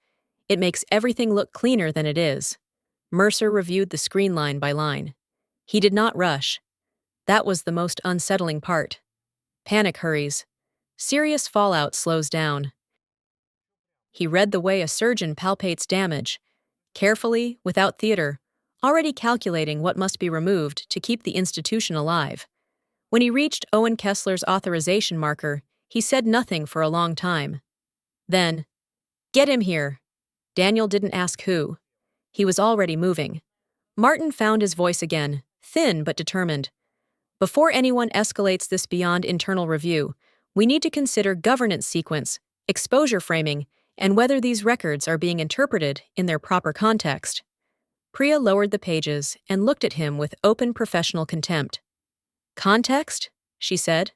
It makes everything look cleaner than it is. Mercer reviewed the screen line by line. He did not rush. That was the most unsettling part. Panic hurries. Serious fallout slows down. He read the way a surgeon palpates damage, carefully, without theater, already calculating what must be removed to keep the institution alive. When he reached Owen Kessler's authorization marker, he said nothing for a long time. Then, "Get him here." Daniel didn't ask who. He was already moving. Martin found his voice again, thin but determined. "Before anyone escalates this beyond internal review, we need to consider governance sequence, exposure framing, and whether these records are being interpreted in their proper context." Priya lowered the pages and looked at him with open professional contempt. "Context?" she said.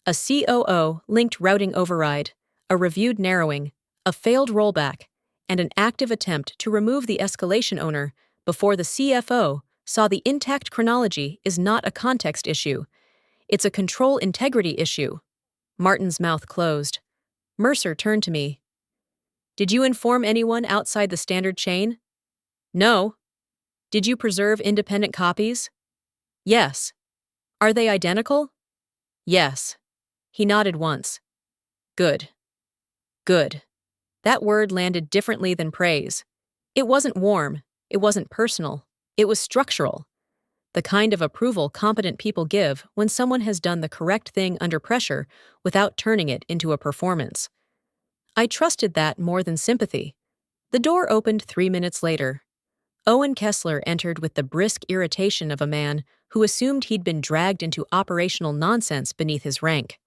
"A COO linked routing override, a reviewed narrowing, a failed rollback, and an active attempt to remove the escalation owner before the CFO saw the intact chronology is not a context issue. It's a control integrity issue." Martin's mouth closed. Mercer turned to me. "Did you inform anyone outside the standard chain?" "No." "Did you preserve independent copies?" "Yes." "Are they identical?" "Yes." He nodded once. "Good. Good." That word landed differently than praise. It wasn't warm. It wasn't personal. It was structural. The kind of approval competent people give when someone has done the correct thing under pressure without turning it into a performance. I trusted that more than sympathy. The door opened 3 minutes later. Owen Kessler entered with the brisk irritation of a man who assumed he'd been dragged into operational nonsense beneath his rank.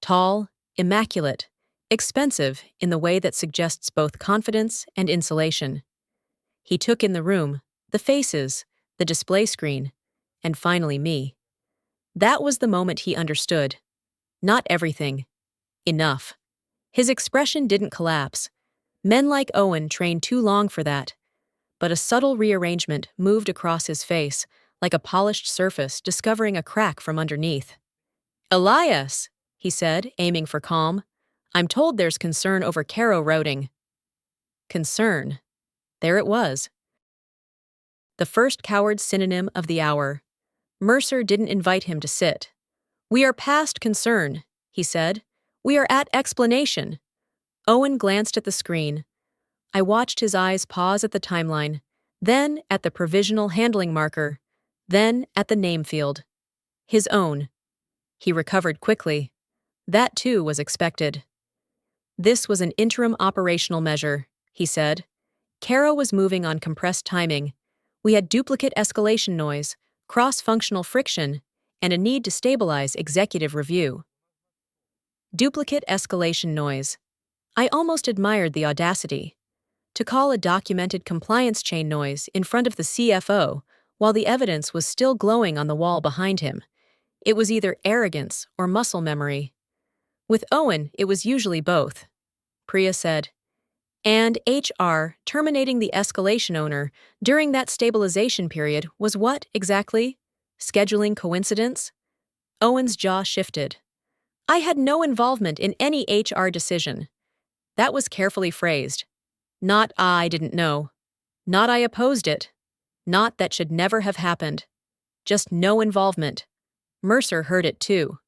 Tall, immaculate, expensive in the way that suggests both confidence and insulation. He took in the room, the faces, the display screen, and finally me. That was the moment he understood. Not everything. Enough. His expression didn't collapse. Men like Owen trained too long for that. But a subtle rearrangement moved across his face, like a polished surface discovering a crack from underneath. "Elias," he said, aiming for calm, "I'm told there's concern over Caro routing." Concern. There it was. The first coward synonym of the hour. Mercer didn't invite him to sit. "We are past concern," he said. "We are at explanation." Owen glanced at the screen. I watched his eyes pause at the timeline, then at the provisional handling marker, then at the name field. His own. He recovered quickly. That too was expected. "This was an interim operational measure," he said. Caro was moving on compressed timing. We had duplicate escalation noise, cross-functional friction, and a need to stabilize executive review. Duplicate escalation noise. I almost admired the audacity. To call a documented compliance chain noise in front of the CFO while the evidence was still glowing on the wall behind him. It was either arrogance or muscle memory. With Owen, it was usually both. Priya said, "And HR terminating the escalation owner during that stabilization period was what, exactly? Scheduling coincidence?" Owen's jaw shifted. "I had no involvement in any HR decision." That was carefully phrased. Not I didn't know. Not I opposed it. Not that should never have happened. Just no involvement. Mercer heard it too.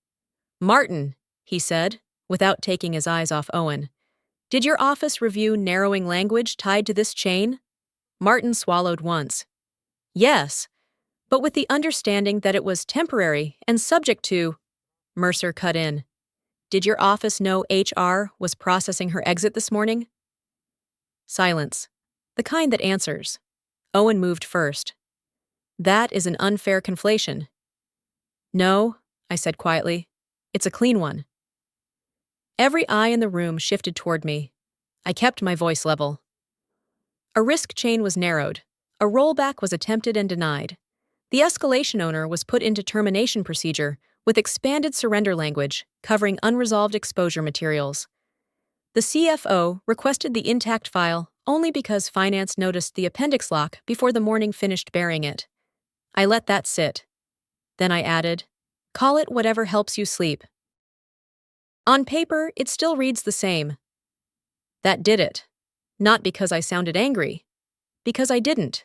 "Martin," he said, without taking his eyes off Owen. Did your office review narrowing language tied to this chain? Martin swallowed once. Yes, but with the understanding that it was temporary and subject to. Mercer cut in. Did your office know HR was processing her exit this morning? Silence. The kind that answers. Owen moved first. That is an unfair conflation. No, I said quietly. It's a clean one. Every eye in the room shifted toward me. I kept my voice level. A risk chain was narrowed. A rollback was attempted and denied. The escalation owner was put into termination procedure with expanded surrender language covering unresolved exposure materials. The CFO requested the intact file only because finance noticed the appendix lock before the morning finished burying it. I let that sit. Then I added, call it whatever helps you sleep. On paper, it still reads the same. That did it. Not because I sounded angry. Because I didn't.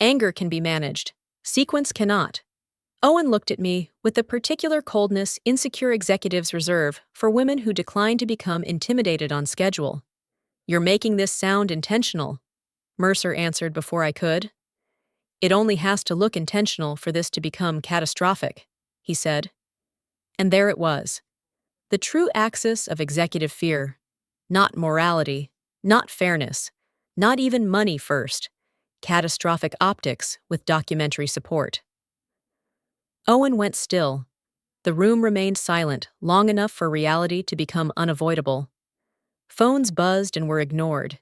Anger can be managed. Sequence cannot. Owen looked at me with the particular coldness insecure executives reserve for women who decline to become intimidated on schedule. You're making this sound intentional, Mercer answered before I could. It only has to look intentional for this to become catastrophic, he said. And there it was. The true axis of executive fear. Not morality, not fairness, not even money first. Catastrophic optics with documentary support. Owen went still. The room remained silent long enough for reality to become unavoidable. Phones buzzed and were ignored.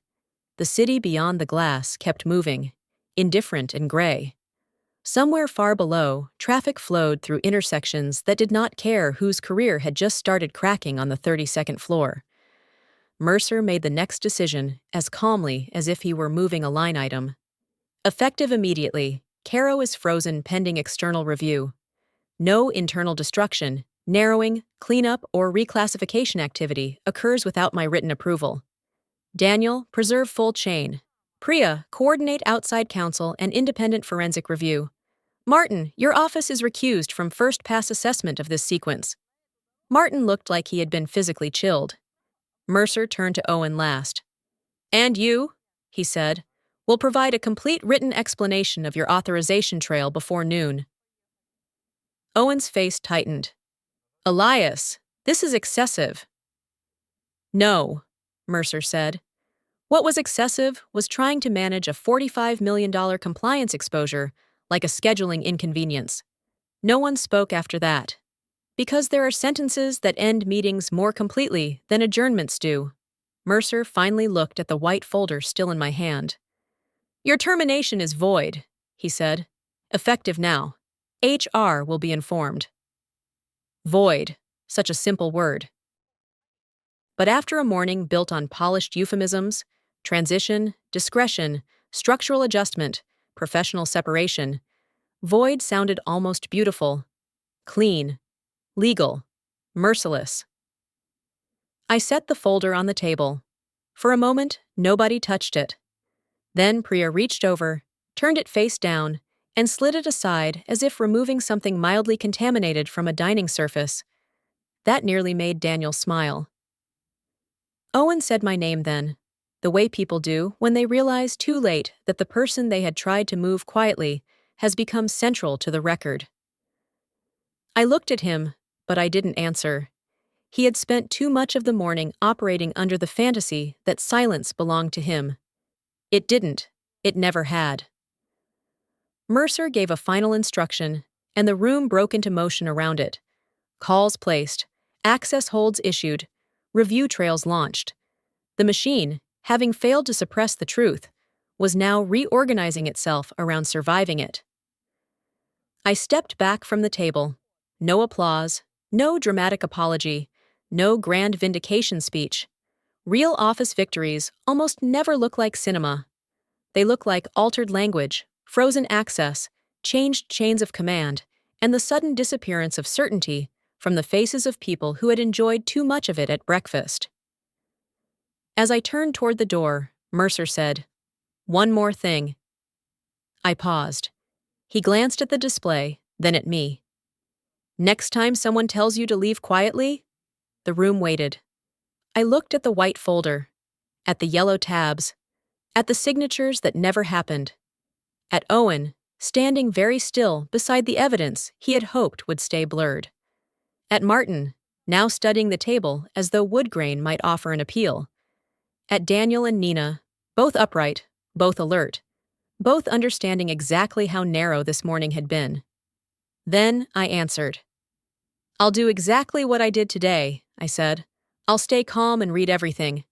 The city beyond the glass kept moving, indifferent and gray. Somewhere far below, traffic flowed through intersections that did not care whose career had just started cracking on the 32nd floor. Mercer made the next decision as calmly as if he were moving a line item. Effective immediately, Caro is frozen pending external review. No internal destruction, narrowing, cleanup, or reclassification activity occurs without my written approval. Daniel, preserve full chain. Priya, coordinate outside counsel and independent forensic review. Martin, your office is recused from first pass assessment of this sequence. Martin looked like he had been physically chilled. Mercer turned to Owen last. And you, he said, will provide a complete written explanation of your authorization trail before noon. Owen's face tightened. Elias, this is excessive. No, Mercer said. What was excessive was trying to manage a $45 million compliance exposure like a scheduling inconvenience. No one spoke after that. Because there are sentences that end meetings more completely than adjournments do. Mercer finally looked at the white folder still in my hand. Your termination is void, he said. Effective now. HR will be informed. Void, such a simple word. But after a morning built on polished euphemisms, transition, discretion, structural adjustment, professional separation, void sounded almost beautiful, clean, legal, merciless. I set the folder on the table. For a moment, nobody touched it. Then Priya reached over, turned it face down, and slid it aside as if removing something mildly contaminated from a dining surface. That nearly made Daniel smile. Owen said my name then, the way people do when they realize too late that the person they had tried to move quietly has become central to the record. I looked at him, but I didn't answer. He had spent too much of the morning operating under the fantasy that silence belonged to him. It didn't. It never had. Mercer gave a final instruction, and the room broke into motion around it. Calls placed, access holds issued, review trails launched. The machine, having failed to suppress the truth, was now reorganizing itself around surviving it. I stepped back from the table. No applause, no dramatic apology, no grand vindication speech. Real office victories almost never look like cinema. They look like altered language, frozen access, changed chains of command, and the sudden disappearance of certainty from the faces of people who had enjoyed too much of it at breakfast. As I turned toward the door, Mercer said, "One more thing." I paused. He glanced at the display, then at me. "Next time someone tells you to leave quietly?" The room waited. I looked at the white folder, at the yellow tabs, at the signatures that never happened, at Owen, standing very still beside the evidence he had hoped would stay blurred, at Martin, now studying the table as though wood grain might offer an appeal, at Daniel and Nina, both upright, both alert, both understanding exactly how narrow this morning had been. Then I answered. "I'll do exactly what I did today," I said. "I'll stay calm and read everything."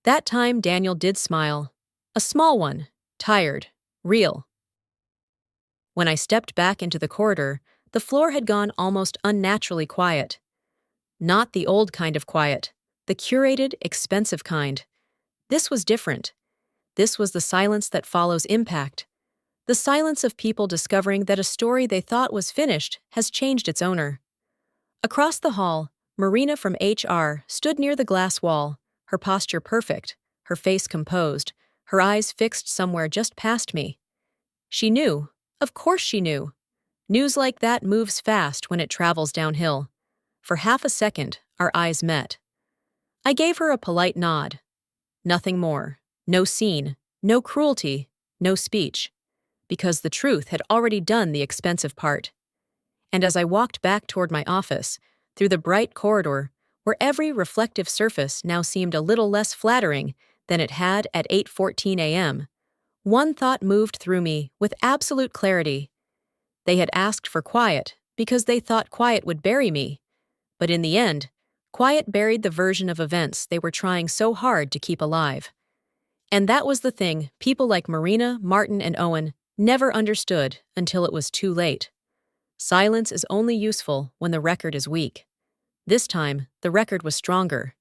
That time Daniel did smile. A small one, tired, real. When I stepped back into the corridor, the floor had gone almost unnaturally quiet. Not the old kind of quiet, the curated, expensive kind. This was different. This was the silence that follows impact. The silence of people discovering that a story they thought was finished has changed its owner. Across the hall, Marina from HR stood near the glass wall, her posture perfect, her face composed, her eyes fixed somewhere just past me. She knew. Of course she knew. News like that moves fast when it travels downhill. For half a second, our eyes met. I gave her a polite nod. Nothing more. No scene, no cruelty, no speech. Because the truth had already done the expensive part. And as I walked back toward my office, through the bright corridor, where every reflective surface now seemed a little less flattering than it had at 8:14 a.m., one thought moved through me with absolute clarity. They had asked for quiet because they thought quiet would bury me. But in the end, quiet buried the version of events they were trying so hard to keep alive. And that was the thing people like Marina, Martin, and Owen never understood until it was too late. Silence is only useful when the record is weak. This time, the record was stronger.